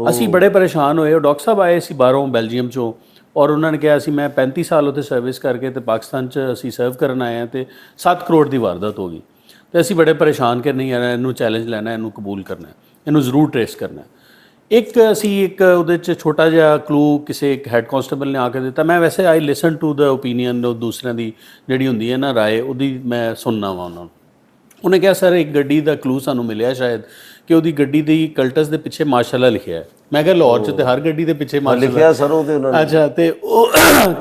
ਅਸੀਂ ਬੜੇ ਪਰੇਸ਼ਾਨ ਹੋਏ। ਉਹ ਡਾਕਟਰ ਸਾਹਿਬ ਆਏ ਸੀ ਬਾਹਰੋਂ ਬੈਲਜੀਅਮ 'ਚੋਂ, ਔਰ ਉਹਨਾਂ ਨੇ ਕਿਹਾ ਸੀ ਮੈਂ 35 ਸਾਲ ਉੱਥੇ ਸਰਵਿਸ ਕਰਕੇ ਤੇ ਪਾਕਿਸਤਾਨ 'ਚ ਅਸੀਂ ਸਰਵ ਕਰਨ ਆਏ ਹਾਂ ਤੇ 7 ਕਰੋੜ ਦੀ ਵਾਰਦਾਤ ਹੋ ਗਈ। ਤੇ ਅਸੀਂ ਬੜੇ ਪਰੇਸ਼ਾਨ ਕਿ ਨਹੀਂ ਯਾਰ ਇਹਨੂੰ ਚੈਲੰਜ ਲੈਣਾ, ਇਹਨੂੰ ਕਬੂਲ ਕਰਨਾ, ਇਹਨੂੰ ਜ਼ਰੂਰ ਟ੍ਰੇਸ ਕਰਨਾ। ਇੱਕ ਅਸੀਂ ਇੱਕ ਉਹਦੇ 'ਚ ਛੋਟਾ ਜਿਹਾ ਕਲੂ ਕਿਸੇ ਇੱਕ ਹੈੱਡ ਕਾਂਸਟੇਬਲ ਨੇ ਆ ਕੇ ਦਿੱਤਾ। ਮੈਂ ਵੈਸੇ ਆਈ ਲਿਸਨ ਟੂ ਦ ਓਪੀਨੀਅਨ ਉਹ ਦੂਸਰਿਆਂ ਦੀ ਜਿਹੜੀ ਹੁੰਦੀ ਹੈ ਨਾ ਰਾਏ, ਉਹਦੀ ਮੈਂ ਸੁਣਨਾ ਵਾ ਉਹਨਾਂ ਨੂੰ। ਉਹਨੇ ਕਿਹਾ ਸਰ ਇੱਕ ਗੱਡੀ ਦਾ ਕਲੂ ਸਾਨੂੰ ਮਿਲਿਆ ਸ਼ਾਇਦ ਕਿ ਉਹਦੀ ਗੱਡੀ ਦੀ ਕਲਟਸ ਦੇ ਪਿੱਛੇ ਮਾਸ਼ਾਅੱਲਾ ਲਿਖਿਆ ਹੈ। ਮੈਂ ਕਿਹਾ ਲਾਹੌਰ 'ਚ ਤੇ ਹਰ ਗੱਡੀ ਦੇ ਪਿੱਛੇ ਮਾਸ਼ਾਅੱਲਾ ਲਿਖਿਆ ਸਰ ਉਹਦੇ ਉਹਨਾਂ ਨੇ। ਅੱਛਾ, ਤੇ ਉਹ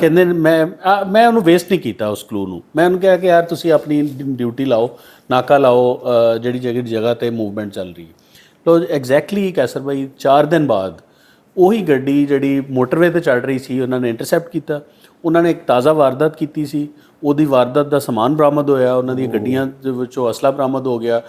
ਕਹਿੰਦੇ ਮੈਂ ਉਹਨੂੰ ਵੇਸਟ ਨਹੀਂ ਕੀਤਾ ਉਸ ਕਲੂ ਨੂੰ। ਮੈਂ ਉਹਨੂੰ ਕਿਹਾ ਕਿ ਯਾਰ ਤੁਸੀਂ ਆਪਣੀ ਡਿਊਟੀ ਲਾਓ, ਨਾਕਾ ਲਾਓ ਜਿਹੜੀ ਜਗ੍ਹਾ ਤੇ ਮੂਵਮੈਂਟ ਚੱਲ ਰਹੀ ਹੈ। ਤੋ ਐਗਜ਼ੈਕਟਲੀ ਕੈਸਰ ਭਾਈ 4 ਦਿਨ ਬਾਅਦ ਉਹੀ ਗੱਡੀ ਜਿਹੜੀ ਮੋਟਰਵੇ ਤੇ ਚੱਲ ਰਹੀ ਸੀ ਉਹਨਾਂ ਨੇ ਇੰਟਰਸੈਪਟ ਕੀਤਾ। ਉਹਨਾਂ ਨੇ ਇੱਕ ਤਾਜ਼ਾ ਵਾਰਦਾਤ ਕੀਤੀ ਸੀ, ਉਹਦੀ ਵਾਰਦਾਤ ਦਾ ਸਮਾਨ ਬਰਾਮਦ ਹੋਇਆ, ਉਹਨਾਂ ਦੀਆਂ ਗੱਡੀਆਂ ਦੇ ਵਿੱਚੋਂ ਅਸਲਾ ਬਰਾਮਦ ਹੋ ਗਿਆ।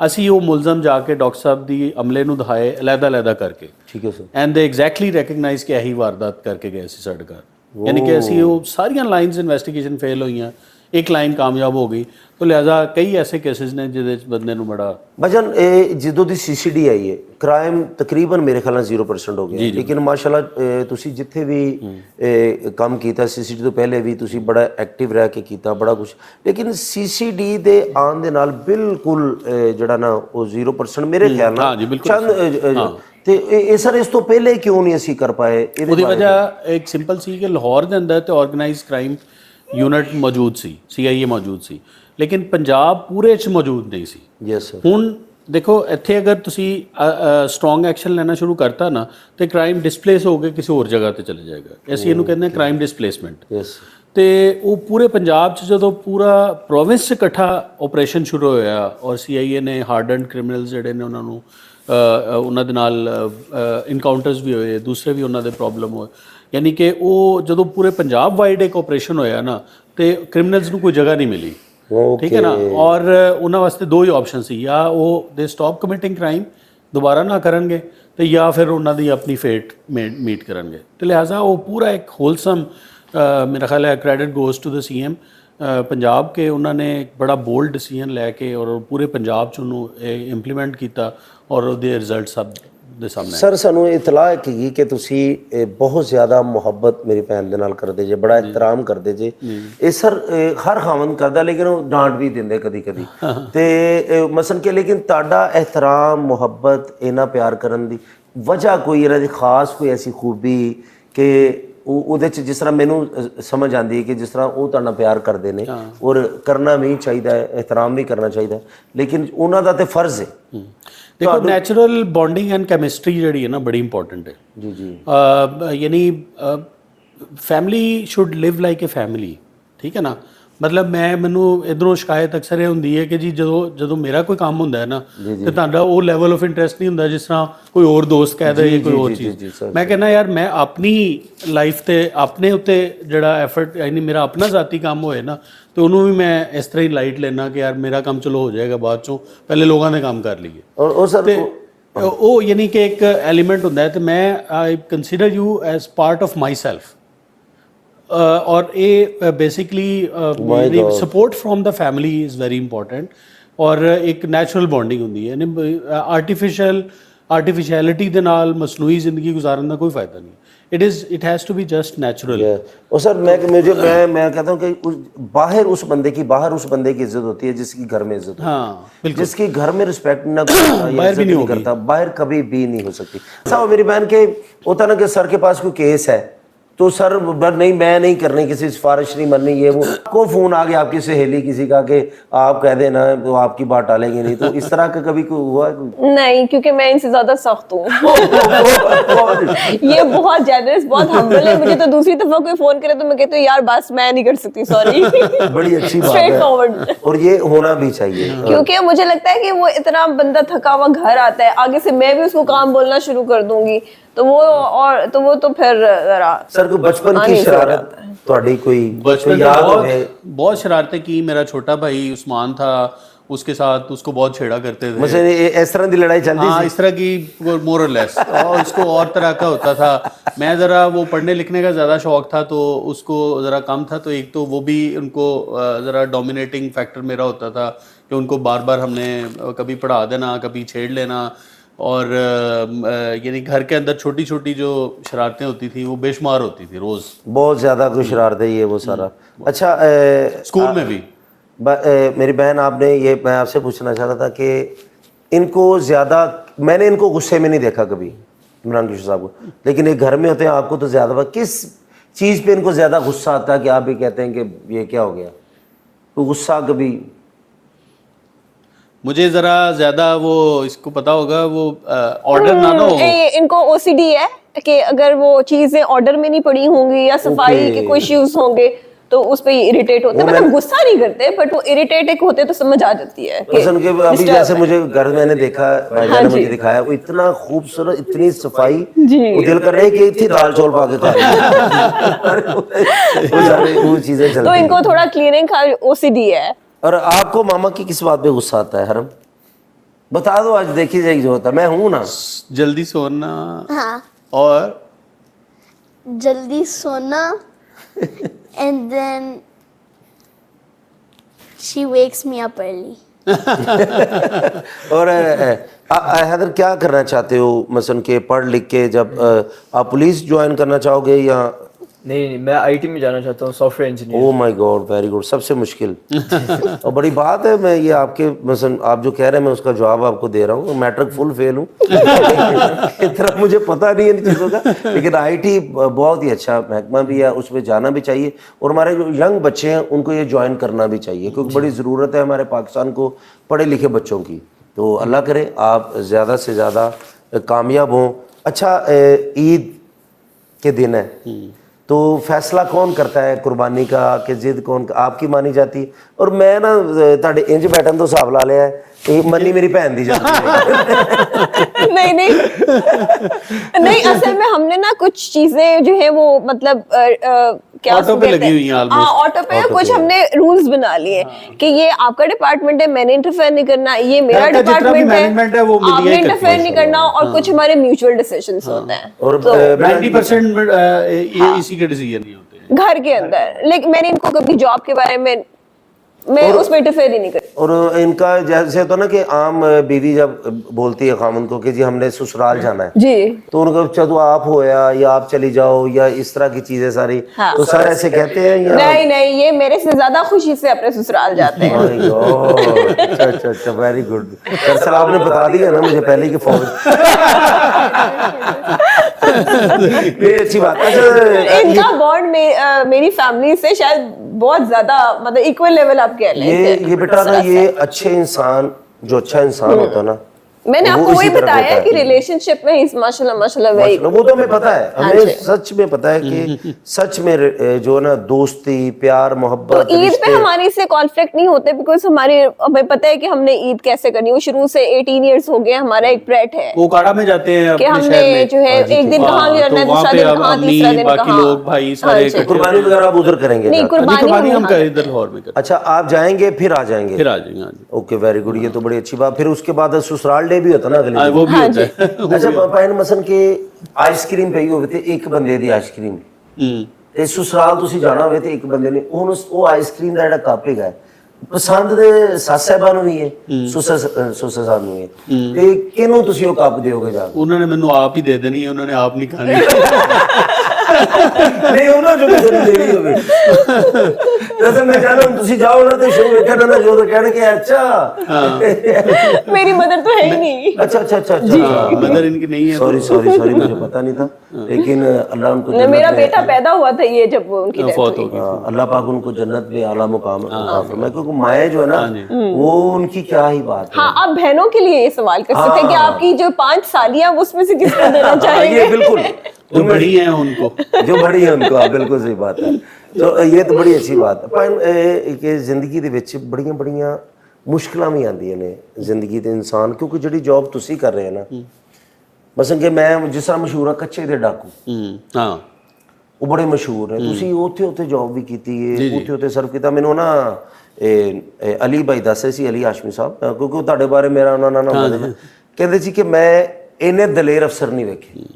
ਅਸੀਂ ਉਹ ਮੁਲਜ਼ਮ ਜਾ ਕੇ ਡਾਕਟਰ ਸਾਹਿਬ ਦੀ ਅਮਲੇ ਨੂੰ ਦਿਖਾਏ ਅਲੱਗ-ਅਲੱਗ ਕਰਕੇ। ਠੀਕ ਹੈ ਸਰ। ਐਂਡ ਦੇ ਐਗਜ਼ੈਕਟਲੀ ਰੈਕਗਨਾਈਜ਼ ਕਿ ਇਹੀ ਵਾਰਦਾਤ ਕਰਕੇ ਗਏ ਸੀ ਸਾਡੇ ਘਰ। ਯਾਨੀ ਕਿ ਅਸੀਂ ਉਹ ਸਾਰੀਆਂ ਲਾਈਨਸ ਇਨਵੈਸਟੀਗੇਸ਼ਨ ਫੇਲ ਹੋਈਆਂ, ਇੱਕ ਲਾਈਨ ਕਾਮਯਾਬ ਹੋ ਗਈ। तो लिहाजा कई ऐसे केसेस ने जिहदे बंदे नूं बड़ा भजन जिदों दी CCD आई है क्राइम तकरीबन मेरे ख्याल 0% हो गया। लेकिन माशाल्लाह तुसी जिथे भी काम कीता CCD तो पहले भी तुसी बड़ा एक्टिव रह के कीता बड़ा कुछ, लेकिन CCD दे आन दे नाल बिल्कुल जिहड़ा ना वो 0% मेरे ख्याल नाल चंद ते सर इस तो पहले क्यों नहीं असी कर पाए? ਉਹਦੀ वजह एक सिंपल सी कि लाहौर ਦੇ ਅੰਦਰ ਤੇ ਆਰਗੇਨਾਈਜ਼ਡ ਕ੍ਰਾਈਮ यूनिट मौजूद सी, CIA मौजूद सी, लेकिन पंजाब पूरे च मौजूद नहीं सी। Yes sir. हुण ਦੇਖੋ ਇੱਥੇ ਅਗਰ ਤੁਸੀਂ ਸਟਰੋਂਗ ਐਕਸ਼ਨ ਲੈਣਾ ਸ਼ੁਰੂ ਕਰਤਾ ਨਾ ਤੇ ਕ੍ਰਾਈਮ ਡਿਸਪਲੇਸ ਹੋ ਕੇ ਕਿਸੇ ਹੋਰ ਜਗ੍ਹਾ ਤੇ ਚਲੇ ਜਾਏਗਾ। ਅਸੀਂ ਇਹਨੂੰ ਕਹਿੰਦੇ ਹਾਂ ਕ੍ਰਾਈਮ ਡਿਸਪਲੇਸਮੈਂਟ। ਯੈਸ। ਤੇ ਉਹ ਪੂਰੇ ਪੰਜਾਬ 'ਚ ਜਦੋਂ ਪੂਰਾ ਪ੍ਰੋਵਿੰਸ 'ਚ ਇਕੱਠਾ ਆਪਰੇਸ਼ਨ ਸ਼ੁਰੂ ਹੋਇਆ ਔਰ CIA ਨੇ ਹਾਰਡਨਡ ਕ੍ਰਿਮੀਨਲਸ ਜਿਹੜੇ ਨੇ ਉਹਨਾਂ ਨੂੰ ਉਹਨਾਂ ਦੇ ਨਾਲ ਇਨਕਾਊਂਟਰਸ ਵੀ ਹੋਏ, ਦੂਸਰੇ ਵੀ ਉਹਨਾਂ ਦੇ ਪ੍ਰੋਬਲਮ ਹੋਏ, ਯਾਨੀ ਕਿ ਉਹ ਜਦੋਂ ਪੂਰੇ ਪੰਜਾਬ ਵਾਈਡ ਇੱਕ ਆਪਰੇਸ਼ਨ ਹੋਇਆ ਨਾ ਤੇ ਕ੍ਰਿਮੀਨਲਸ ਨੂੰ ਕੋਈ ਜਗ੍ਹਾ ਨਹੀਂ ਮਿਲੀ। ਠੀਕ ਹੈ ਨਾ। ਔਰ ਉਹਨਾਂ ਵਾਸਤੇ ਦੋ ਹੀ ਆਪਸ਼ਨ ਸੀ, ਜਾਂ ਉਹ ਦੇ ਸਟਾਪ ਕਮਿਟਿੰਗ ਕ੍ਰਾਈਮ, ਦੁਬਾਰਾ ਨਾ ਕਰਨਗੇ, ਤੇ ਜਾਂ ਫਿਰ ਉਹਨਾਂ ਦੀ ਆਪਣੀ ਫੇਟ ਮੀਟ ਕਰਨਗੇ। ਤੇ ਲਿਹਾਜ਼ਾ ਉਹ ਪੂਰਾ ਇੱਕ ਹੋਲਸਮ ਮੇਰਾ ਖਿਆਲ ਹੈ credit goes to the CM Punjab ਕੇ ਉਹਨਾਂ ਨੇ ਇੱਕ ਬੜਾ ਬੋਲਡ ਡਿਸੀਜਨ ਲੈ ਕੇ ਔਰ ਪੂਰੇ ਪੰਜਾਬ 'ਚ ਉਹਨੂੰ ਇੰਪਲੀਮੈਂਟ ਕੀਤਾ ਔਰ ਉਹਦੇ ਰਿਜ਼ਲਟ ਸਭ ਦੇ ਸਾਹਮਣੇ। ਸਰ ਸਾਨੂੰ ਇਤਲਾਹ ਹੈਗੀ ਕਿ ਤੁਸੀਂ ਬਹੁਤ ਜ਼ਿਆਦਾ ਮੁਹੱਬਤ ਮੇਰੀ ਭੈਣ ਦੇ ਨਾਲ ਕਰਦੇ ਜੇ, ਬੜਾ ਇhtਰਾਮ ਕਰਦੇ ਜੇ। ਇਹ ਸਰ ਹਰ ਖਾਵਨ ਕਰਦਾ, ਲੇਕਿਨ ਉਹ ਡਾਂਟ ਵੀ ਦਿੰਦੇ ਕਦੀ ਕਦੀ ਤੇ ਮਸਲ ਕਿ ਲੇਕਿਨ ਤੁਹਾਡਾ ਇhtਰਾਮ, ਮੁਹੱਬਤ, ਇਹਨਾਂ ਪਿਆਰ ਕਰਨ ਦੀ ਵਜ੍ਹਾ ਕੋਈ ਇਹਨਾਂ ਦੀ ਖਾਸ ਕੋਈ ਐਸੀ ਖੂਬੀ ਕਿ ਉਹਦੇ 'ਚ ਜਿਸ ਤਰ੍ਹਾਂ ਮੈਨੂੰ ਸਮਝ ਆਉਂਦੀ ਹੈ ਕਿ ਜਿਸ ਤਰ੍ਹਾਂ ਉਹ ਤੁਹਾਡਾ ਪਿਆਰ ਕਰਦੇ ਨੇ ਔਰ ਕਰਨਾ ਵੀ ਚਾਹੀਦਾ ਹੈ, ਇhtਰਾਮ ਵੀ ਕਰਨਾ ਚਾਹੀਦਾ, ਲੇਕਿਨ ਉਹਨਾਂ ਦਾ ਤੇ ਫਰਜ਼ ਹੈ। ਦੇਖੋ ਨੈਚੁਰਲ ਬੌਂਡਿੰਗ ਐਂਡ ਕੈਮਿਸਟਰੀ ਜਿਹੜੀ ਹੈ ਨਾ ਬੜੀ ਇੰਪੋਰਟੈਂਟ ਹੈ ਜੀ ਜੀ। ਯਾਨੀ family should live like a family. ਠੀਕ ਹੈ ਨਾ। ਮਤਲਬ ਮੈਨੂੰ ਇਧਰੋਂ ਸ਼ਿਕਾਇਤ ਅਕਸਰ ਇਹ ਹੁੰਦੀ ਹੈ ਕਿ ਜੀ ਜਦੋਂ ਮੇਰਾ ਕੋਈ ਕੰਮ ਹੁੰਦਾ ਹੈ ਨਾ ਤੇ ਤੁਹਾਡਾ ਉਹ ਲੈਵਲ ਆਫ ਇੰਟਰਸਟ ਨਹੀਂ ਹੁੰਦਾ ਜਿਸ ਤਰ੍ਹਾਂ ਕੋਈ ਹੋਰ ਦੋਸਤ ਕਹਿ ਦੇ ਜਾਂ ਕੋਈ ਹੋਰ ਚੀਜ਼। ਮੈਂ ਕਹਿੰਦਾ ਯਾਰ ਮੈਂ ਆਪਣੀ ਲਾਈਫ ਤੇ ਆਪਣੇ ਉੱਤੇ ਜਿਹੜਾ ਐਫਰਟ, ਯਾਨੀ ਮੇਰਾ ਆਪਣਾ ਜ਼ਾਤੀ ਕੰਮ ਹੋਏ ਨਾ ਤੇ ਉਹਨੂੰ ਵੀ ਮੈਂ ਇਸ ਤਰ੍ਹਾਂ ਹੀ ਲਾਈਟ ਲੈਣਾ ਕਿ ਯਾਰ ਮੇਰਾ ਕੰਮ ਚਲੋ ਹੋ ਜਾਏਗਾ ਬਾਅਦ ਚੋਂ, ਪਹਿਲੇ ਲੋਕਾਂ ਦੇ ਕੰਮ ਕਰ ਲਈਏ। ਉਹ ਸਰ ਉਹ ਯਾਨੀ ਕਿ ਇੱਕ ਐਲੀਮੈਂਟ ਹੁੰਦਾ ਹੈ ਤੇ ਮੈਂ I consider you as part of myself. ਔਰ ਇਹ basically support from the family is very important. ਔਰ ਇੱਕ ਨੈਚੁਰਲ ਬੌਂਡਿੰਗ ਹੁੰਦੀ ਹੈ, ਯਾਨੀ ਆਰਟੀਫਿਸ਼ੈਲਿਟੀ ਦੇ ਨਾਲ ਮਸਨੂਈ ਜ਼ਿੰਦਗੀ ਗੁਜ਼ਾਰਨ ਦਾ ਕੋਈ ਫਾਇਦਾ ਨਹੀਂ। It has to be just natural. और सर मैं कहता हूँ कि बाहर उस बंदे की इज्जत होती है जिसकी घर में इज्जत होती है। हाँ बिल्कुल। जिसकी घर में रिस्पेक्ट ना बाहर भी नहीं करता, बाहर कभी भी नहीं हो सकती। ऐसा मेरी बहन के होता ना कि सर के पास कोई केस है तो सर नहीं मैं नहीं करनी, किसी सिफारिश नहीं बननी, ये वो को फोन आ गया आपकी सहेली किसी का कि आप कह देना तो आपकी बात टालेंगे नहीं, तो इस तरह का कभी कोई हुआ? नहीं, क्योंकि मैं इनसे ज्यादा सख्त हूँ। ये बहुत जेनरस, बहुत हम्बल है। मुझे तो दूसरी दफा कोई फोन करे तो मैं कहती हूँ यार बस मैं नहीं कर सकती, सॉरी। बड़ी अच्छी बात स्ट्रेट है फॉरवर्ड, और ये होना भी चाहिए, क्योंकि मुझे लगता है कि वो इतना बंदा थका हुआ घर आता है, आगे से मैं भी उसको काम बोलना शुरू कर दूंगी तो वो तो फिर जरा। सर को बचपन की शरारत ਤੁਹਾਡੀ ਕੋਈ बचपन याद में है? बहुत शरारतें की। मेरा छोटा भाई उस्मान था, उसके साथ उसको बहुत छेड़ा करते थे। मुझे इस तरह की लड़ाई चलती हाँ, इस तरह की मोर और लेस। और उसको और तरह का होता था। मैं ज़रा वो पढ़ने लिखने का ज़्यादा शौक था तो उसको ज़रा कम था, तो एक तो वो भी उनको ज़रा डोमिनेटिंग फैक्टर मेरा होता था कि उनको बार बार हमने कभी पढ़ा देना, कभी छेड़ लेना। और यानी घर के अंदर छोटी छोटी जो शरारतें होती थी वो बेशुमार होती थी रोज़। बहुत ज़्यादा कुछ शरारतें ये वो सारा। अच्छा स्कूल में भी मेरी बहन आपने ये मैं आपसे पूछना चाह रहा था कि इनको ज़्यादा मैंने इनको गुस्से में नहीं देखा कभी, इमरान किशोर साहब को, लेकिन ये घर में होते हैं आपको तो ज़्यादा किस चीज़ पे इनको ज़्यादा गुस्सा आता है कि आप भी कहते हैं कि ये क्या हो गया? तो गुस्सा कभी मुझे जरा ज्यादा वो इसको पता होगा वो ऑर्डर ना हो। इनको OCD है कि अगर वो चीजें ऑर्डर में नहीं पड़ी होंगी या सफाई के कोई इश्यूज होंगे तो उस पे इरिटेट होते हैं। मतलब गुस्सा नहीं करते बट वो इरिटेट एक होते तो समझ आ जाती है कि अभी जैसे मुझे घर मैंने देखा, भाईजान ने मुझे दिखाया, वो इतना खूबसूरत, इतनी सफाई, वो दिल कर रहे हैं कि इतनी दाल चौल पा के खा वो चीजें चलती। तो इनको थोड़ा क्लीनिंग का OCD है। और आपको मामा की किस बात पे गुस्सा आता है हरम? बता दो, आज देखी जाएगी जो होता है। मैं हूं ना, जल्दी सोना हाँ, और जल्दी सोना and then she wakes me up early. और हैदर क्या करना चाहते हो मसलन के पढ़ लिख के? जब आप पुलिस ज्वाइन करना चाहोगे या? नहीं, मैं IT में जाना चाहता हूँ, software engineer. Oh my God, very good, सबसे मुश्किल और बड़ी बात है। मैं ये आपके मसलन आप जो कह रहे हैं मैं उसका जवाब आपको दे रहा हूँ। मैट्रिक फुल फेल हूँ इतना मुझे पता नहीं है इन चीज़ों का, लेकिन IT बहुत ही अच्छा महकमा भी है, उसमें जाना भी चाहिए और हमारे जो यंग बच्चे हैं उनको ये ज्वाइन करना भी चाहिए, क्योंकि बड़ी ज़रूरत है हमारे पाकिस्तान को पढ़े लिखे बच्चों की। तो अल्लाह करे आप ज़्यादा से ज़्यादा कामयाब हों। अच्छा, ईद के दिन है तो फैसला कौन करता है कुर्बानी का कि जिद कौन आपकी मानी जाती है? और मैं ना ਤੁਹਾਡੇ इंज बैठन तो हिसाब ला लिया है मनी मेरी भैन दी जाती है। नहीं नहीं नहीं, असल में हमने ना कुछ चीजें जो है वो मतलब क्या ऑटो पे लगी हुई हैं हाँ almost। ऑटो पे कुछ हमने रूल्स बना लिए कि ये आपका डिपार्टमेंट है, मैंने इंटरफेयर नहीं करना, ये मेरा घर का जितना भी डिपार्टमेंट management है, वो है, मीडिया आपने ही करती है इंटरफेयर नहीं करना, और कुछ हमारे म्यूचुअल डिसीजंस होते हैं और 90% ये इसी के डिसीजन नहीं होते हैं। घर के अंदर। लेकिन मैंने इनको कभी जॉब के बारे में मैं उसमें इंटरफेयर ही नहीं करी। और इनका जैसे होता ना कि आम बीवी जब बोलती है खामन को कि जी हमने ससुराल जाना है, जी तो उनको चलो आप हो या आप चली जाओ या इस तरह की चीजें सारी, हाँ। तो सर ऐसे कहते हैं या नहीं नहीं, ये मेरे से ज्यादा खुशी से अपने ससुराल जाते हैं। My God, अच्छा अच्छा, वेरी गुड। दरअसल आपने बता दिया ना मुझे पहले कि फौज ये अच्छी बात है। अच्छा, इनका बॉन्ड मेरी फैमिली से शायद बहुत ज्यादा मतलब इक्वल लेवल आप कह लें। ये बेटा ना, ये अच्छे इंसान जो अच्छा इंसान होता है ना, मैंने वो आपको इसी वही तरह बताया होता है। कि रिलेशनशिप में इस माशाल्लाह माशाल्लाह वही वो तो हमें पता है, हाँ हमें जी। सच में पता है कि सच में जो ना दोस्ती प्यार तो मोहब्बत ईद पे रिश्ते, हमारी से कॉन्फ्लिक्ट नहीं होते बिकॉज हमें पता है कि हमने ईद कैसे करनी है। वो शुरू से 18 इयर्स हो गए, हमारा एक प्रेट है वो काड़ा में जाते हैं कि अपने हमने शहर में। जो है एक दिन कहाँ हाँ, करना है, तो वहाँ दूसरा पे दिन अब कहाँ, अम्मी, तीसरा दिन बाकी कहाँ। लोग भाई सारे हाँ जी। इकट्ठे कुर्बानी वगैरह आप उधर करेंगे नहीं, जाकर? कुर्बानी कुर्बानी हम हम कर इधर लाहौर में करते अच्छा, आप जाएंगे फिर आ जाएंगे? फिर आ जाएंगे। हाँ जी, ओके, वेरी गुड, ये तो बड़ी अच्छी बात। फिर उसके बाद ससुराल डे भी होता ना अगले हाँ, दिन। वो भी हाँ होता है। अच्छा, पाइन मसन के आइसक्रीम ਪਈ ਹੋਵੇ ਤੇ ਇੱਕ ਬੰਦੇ ਦੀ ਆਈਸਕ੍ਰੀਮ ਤੇ ਸਸੁਰਾਲ ਤੁਸੀਂ ਜਾਣਾ ਹੋਵੇ ਤੇ ਇੱਕ ਬੰਦੇ ਨੇ ਉਹ ਆਈਸਕ੍ਰੀਮ ਦਾ ਜਿਹੜਾ ਕੱਪ ਹੈਗਾ ਪਸੰਦ ਦੇ ਸੱਸ ਸਾਹਿਬਾਂ ਨੂੰ ਵੀ ਹੈ, ਸੁਸਾ ਸਾਹਿਬ ਨੂੰ ਵੀ ਹੈ, ਤੇ ਕਿਹਨੂੰ ਤੁਸੀਂ ਉਹ ਕੱਪ ਦਿਓਗੇ ਜਾ ਕੇ? ਉਹਨਾਂ ਨੇ ਮੈਨੂੰ ਆਪ ਹੀ ਦੇ ਦੇਣੀ ਹੈ, ਉਹਨਾਂ ਨੇ ਆਪ ਨਹੀਂ ਖਾਣੀ। ਨਹੀਂ, ਉਹਨਾਂ ਜੋ ਕਿਸੇ ਨੂੰ ਦੇਣੀ ਹੋਵੇ। ਜਦੋਂ ਮੈਂ ਕਹਿੰਦਾ ਤੁਸੀਂ ਜਾਓ ਨਾ ਤੇ ਸ਼ੋਅ ਵੇਖਣਾ ਨਾ, ਜੋ ਕਹਿਣਗੇ ਅੱਛਾ मेरी मदर तो है ही नहीं। अच्छा अच्छा अच्छा अच्छा, मदर इनकी नहीं है। सॉरी सॉरी सॉरी, मुझे पता नहीं था, लेकिन अल्लाह उनको जन्नत मेरा में- बेटा पैदा हुआ था ये जब वो उनकी डेथ फौत हुई। हो गई। हाँ, अल्लाह पाक उनको जन्नत में आला मुकाम अता फरमाए, क्योंकि माएँ जो है ना वो उनकी क्या ही बात है। हाँ, आप बहनों के लिए ये सवाल कर सकते हैं कि आपकी जो 5 सालियां उसमें से किसको देना हाँ, चाहेंगे? ये बिल्कुल जो बड़ी है उनको, जो बड़ी है उनको, हाँ, बिल्कुल सही बात है। तो ये तो बड़ी अच्छी बात है। पर कि ਜ਼ਿੰਦਗੀ ਦੇ ਵਿੱਚ ਬੜੀਆਂ ਬੜੀਆਂ ਮੁਸ਼ਕਲਾਂ ਵੀ ਆਉਂਦੀਆਂ ਨੇ ਜ਼ਿੰਦਗੀ ਦੇ ਇਨਸਾਨ, ਕਿਉਂਕਿ ਜਿਹੜੀ ਜੌਬ ਤੁਸੀਂ ਕਰ ਰਹੇ ਹੋ ਨਾ, ਮਸਲ ਕਿ ਮੈਂ ਜਿਸ ਤਰ੍ਹਾਂ ਮਸ਼ਹੂਰ ਆ ਕੱਚੇ ਦੇ ਡਾਕੂ, हाँ ਉਹ ਬੜੇ ਮਸ਼ਹੂਰ ਨੇ। ਤੁਸੀਂ ਉੱਥੇ ਜੌਬ ਵੀ ਕੀਤੀ ਹੈ, ਉੱਥੇ ਸਰਵ ਕੀਤਾ। ਮੈਨੂੰ ਨਾ ਅਲੀ ਭਾਈ ਦੱਸ ਰਹੇ ਸੀ, ਅਲੀ ਹਾਸ਼ਮੀ ਸਾਹਿਬ, ਕਿਉਂਕਿ ਉਹ ਤੁਹਾਡੇ ਬਾਰੇ ਮੇਰਾ ਉਹਨਾਂ ਨਾਲ ਨਾ ਕਹਿੰਦੇ ਸੀ ਕਿ ਮੈਂ ਇਹਨੇ ਦਲੇਰ ਅਫਸਰ ਨਹੀਂ ਵੇਖੇ।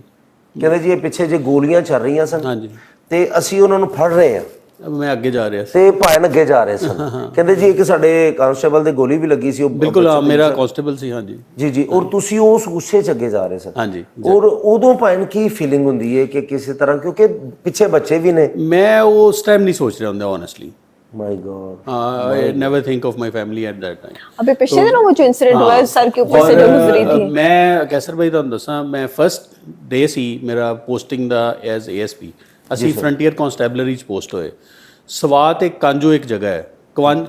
ਕਹਿੰਦੇ ਜੀ ਇਹ ਪਿੱਛੇ ਜੇ ਗੋਲੀਆਂ ਚੱਲ ਰਹੀਆਂ ਸਨ हाँ जी, ਤੇ ਅਸੀਂ ਉਹਨਾਂ ਨੂੰ ਫੜ ਰਹੇ ਹਾਂ अब मैं आगे जा रहा ਤੇ ਭਾਣ ਅੱਗੇ ਜਾ ਰਹੇ ਸਨ। ਕਹਿੰਦੇ ਜੀ ਇੱਕ ਸਾਡੇ ਕਾਂਸਟੇਬਲ ਦੇ ਗੋਲੀ ਵੀ ਲੱਗੀ ਸੀ, ਉਹ बिल्कुल। हाँ, मेरा कांस्टेबल सी। हाँ जी, ਜੀ ਜੀ, ਔਰ ਤੁਸੀਂ ਉਸ ਗੁੱਸੇ 'ਚ ਅੱਗੇ ਜਾ ਰਹੇ ਸਨ। हाँ जी। ਔਰ ਉਦੋਂ ਭਾਣ ਕੀ ਫੀਲਿੰਗ ਹੁੰਦੀ ਹੈ ਕਿ ਕਿਸੇ ਤਰ੍ਹਾਂ, ਕਿਉਂਕਿ ਪਿੱਛੇ ਬੱਚੇ ਵੀ ਨੇ। मैं उस टाइम नहीं सोच रहा हूँ honestly. My god, I never think of my family at that time. अभी पिछले दिनों वो जो इंसिडेंट हुआ है सर के ऊपर से जो गुजरी थी, मैं कैसर भाई ਤੁਹਾਨੂੰ ਦੱਸਾਂ, ਮੈਂ ਫਸਟ ਡੇ ਸੀ ਮੇਰਾ ਪੋਸਟਿੰਗ ਦਾ ਐਜ਼ ਏਐਸਪੀ। ਅਸੀਂ ਫਰੰਟੀਅਰ ਕਨਸਟੇਬਲਰੀ ਚ ਪੋਸਟ ਹੋਏ। ਸਵਾਤ ਇੱਕ ਕਾਂਜੂ ਇੱਕ ਜਗ੍ਹਾ ਹੈ,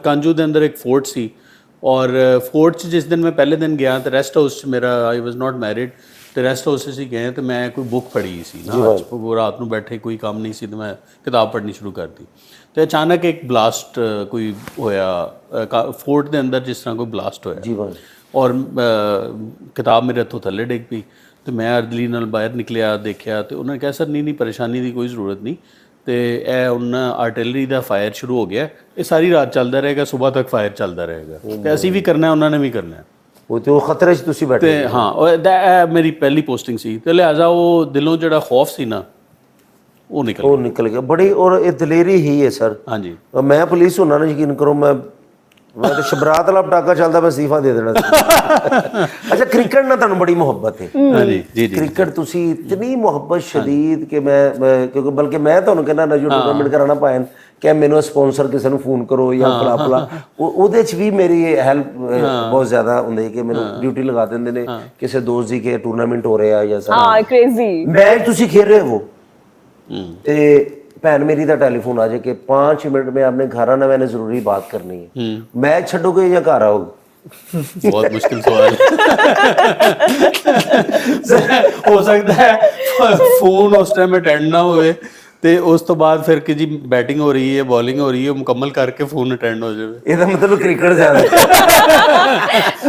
ਕਾਂਜੂ ਦੇ ਅੰਦਰ ਇੱਕ ਫੋਰਟ ਸੀ, ਔਰ ਫੋਰਟ 'ਚ ਜਿਸ ਦਿਨ ਮੈਂ ਪਹਿਲੇ ਦਿਨ ਗਿਆ ਤੇ ਰੈਸਟ ਹਾਊਸ 'ਚ ਮੇਰਾ, ਆਈ ਵਾਜ਼ ਨਾਟ ਮੈਰਿਡ, ਤੇ ਰੈਸਟ ਹਾਊਸ 'ਚ ਅਸੀਂ ਗਏ ਤੇ ਮੈਂ ਕੋਈ ਬੁੱਕ ਪੜ੍ਹੀ ਸੀ ਨਾ, ਉਹ ਰਾਤ ਨੂੰ ਬੈਠੇ ਕੋਈ ਕੰਮ ਨਹੀਂ ਸੀ ਤੇ ਮੈਂ ਕਿਤਾਬ ਪੜ੍ਹਨੀ ਸ਼ੁਰੂ ਕਰਤੀ। ਤੇ ਅਚਾਨਕ ਇੱਕ ਬਲਾਸਟ ਕੋਈ ਹੋਇਆ ਫੋਰਟ ਦੇ ਅੰਦਰ, ਜਿਸ ਤਰ੍ਹਾਂ ਕੋਈ ਬਲਾਸਟ ਹੋਇਆ ਜੀ ਬਾਈ, ਔਰ ਕਿਤਾਬ ਮੇਰੇ ਹੱਥੋਂ ਥੱਲੇ ਡਿੱਗ ਪਈ ਤੇ ਮੈਂ ਅਰਦਲੀ ਨਾਲ ਬਾਹਰ ਨਿਕਲਿਆ, ਦੇਖਿਆ ਤੇ ਉਹਨਾਂ ਨੇ ਕਿਹਾ ਸਰ ਨਹੀਂ ਪਰੇਸ਼ਾਨੀ ਦੀ ਕੋਈ ਜ਼ਰੂਰਤ ਨਹੀਂ, ਤੇ ਇਹ ਹੁਣ ਆਰਟਿਲਰੀ ਦਾ ਫਾਇਰ ਸ਼ੁਰੂ ਹੋ ਗਿਆ, ਇਹ ਸਾਰੀ ਰਾਤ ਚੱਲਦਾ ਰਹੇਗਾ, ਸਵੇਰ ਤੱਕ ਫਾਇਰ ਚੱਲਦਾ ਰਹੇਗਾ ਤੇ ਅਸੀਂ ਵੀ ਕਰਨਾ, ਉਹਨਾਂ ਨੇ ਵੀ ਕਰਨਾ। ਉਹ ਤੇ ਉਹ ਖਤਰੇ 'ਚ ਤੁਸੀਂ ਬੈਠੇ। ਤੇ ਹਾਂ, ਉਹ ਮੇਰੀ ਪਹਿਲੀ ਪੋਸਟਿੰਗ ਸੀ ਤੇ ਲਿਹਾਜ਼ਾ ਉਹ ਦਿਲੋਂ ਜਿਹੜਾ ਖੌਫ ਸੀ ਨਾ ਉਹ ਨਿਕਲ ਉਹ ਨਿਕਲ ਗਿਆ ਬੜੀ। ਔਰ ਇਹ ਦਲੇਰੀ ਹੀ ਹੈ ਸਰ। ਹਾਂਜੀ, ਮੈਂ ਪੁਲਿਸ ਹੁੰਨਾ ਨਾ, ਯਕੀਨ ਕਰੋ, ਮੈਂ ਤਾਂ ਸ਼ਬਰਾਤ ਵਾਲਾ ਪਟਾਕਾ ਚੱਲਦਾ ਮੈਂ ਅਸਤੀਫਾ ਦੇ ਦੇਣਾ ਸੀ। ਅੱਛਾ, ਕ੍ਰਿਕਟ ਨਾਲ ਤੁਹਾਨੂੰ ਬੜੀ ਮੁਹੱਬਤ ਹੈ? ਹਾਂਜੀ ਜੀ ਜੀ। ਕ੍ਰਿਕਟ ਤੁਸੀਂ ਇਤਨੀ ਮੁਹੱਬਤ ਸ਼ਦੀਦ ਕਿ ਮੈਂ ਕਿਉਂਕਿ ਬਲਕਿ ਮੈਂ ਤੁਹਾਨੂੰ ਕਹਿੰਦਾ ਨਾ, ਜੋ ਟੂਰਨਾਮੈਂਟ ਕਰਾਉਣਾ ਪਾਇਨ ਕਿ ਮੈਨੂੰ ਸਪਾਂਸਰ ਕਿਸੇ ਨੂੰ ਫੋਨ ਕਰੋ ਜਾਂ ਫਲਾ ਉਹਦੇ 'ਚ ਵੀ ਮੇਰੀ ਹੈਲਪ ਬਹੁਤ ਜ਼ਿਆਦਾ ਹੁੰਦੀ ਕਿ ਮੈਨੂੰ ਡਿਊਟੀ ਲਗਾ ਦਿੰਦੇ ਨੇ ਕਿਸੇ ਦੋਸਤ ਦੀ ਕਿ ਟੂਰਨਾਮੈਂਟ ਹੋ ਰਿਹਾ ਜਾਂ ਸਾਰਾ हाँ क्रेजी। मैच तुसी खेल रहे हो ते भैन मेरी का टेलीफोन आ जाए कि 5 मिनट में आपने घर आना, मैंने जरूरी बात करनी है। मैच छड़ोगे या घर आओगे? बहुत मुश्किल सवाल हो सकता है फोन उस टाइम अटेंड ना होए ਤੇ ਉਸ ਤੋਂ ਬਾਅਦ ਫਿਰ ਕਿ ਜੀ ਬੈਟਿੰਗ ਹੋ ਰਹੀ ਹੈ ਬੋਲਿੰਗ ਹੋ ਰਹੀ ਹੈ ਮੁਕੰਮਲ ਕਰਕੇ ਫੋਨ ਅਟੈਂਡ ਹੋ ਜਾਵੇ ਇਹਦਾ ਮਤਲਬ क्रिकेट ज्यादा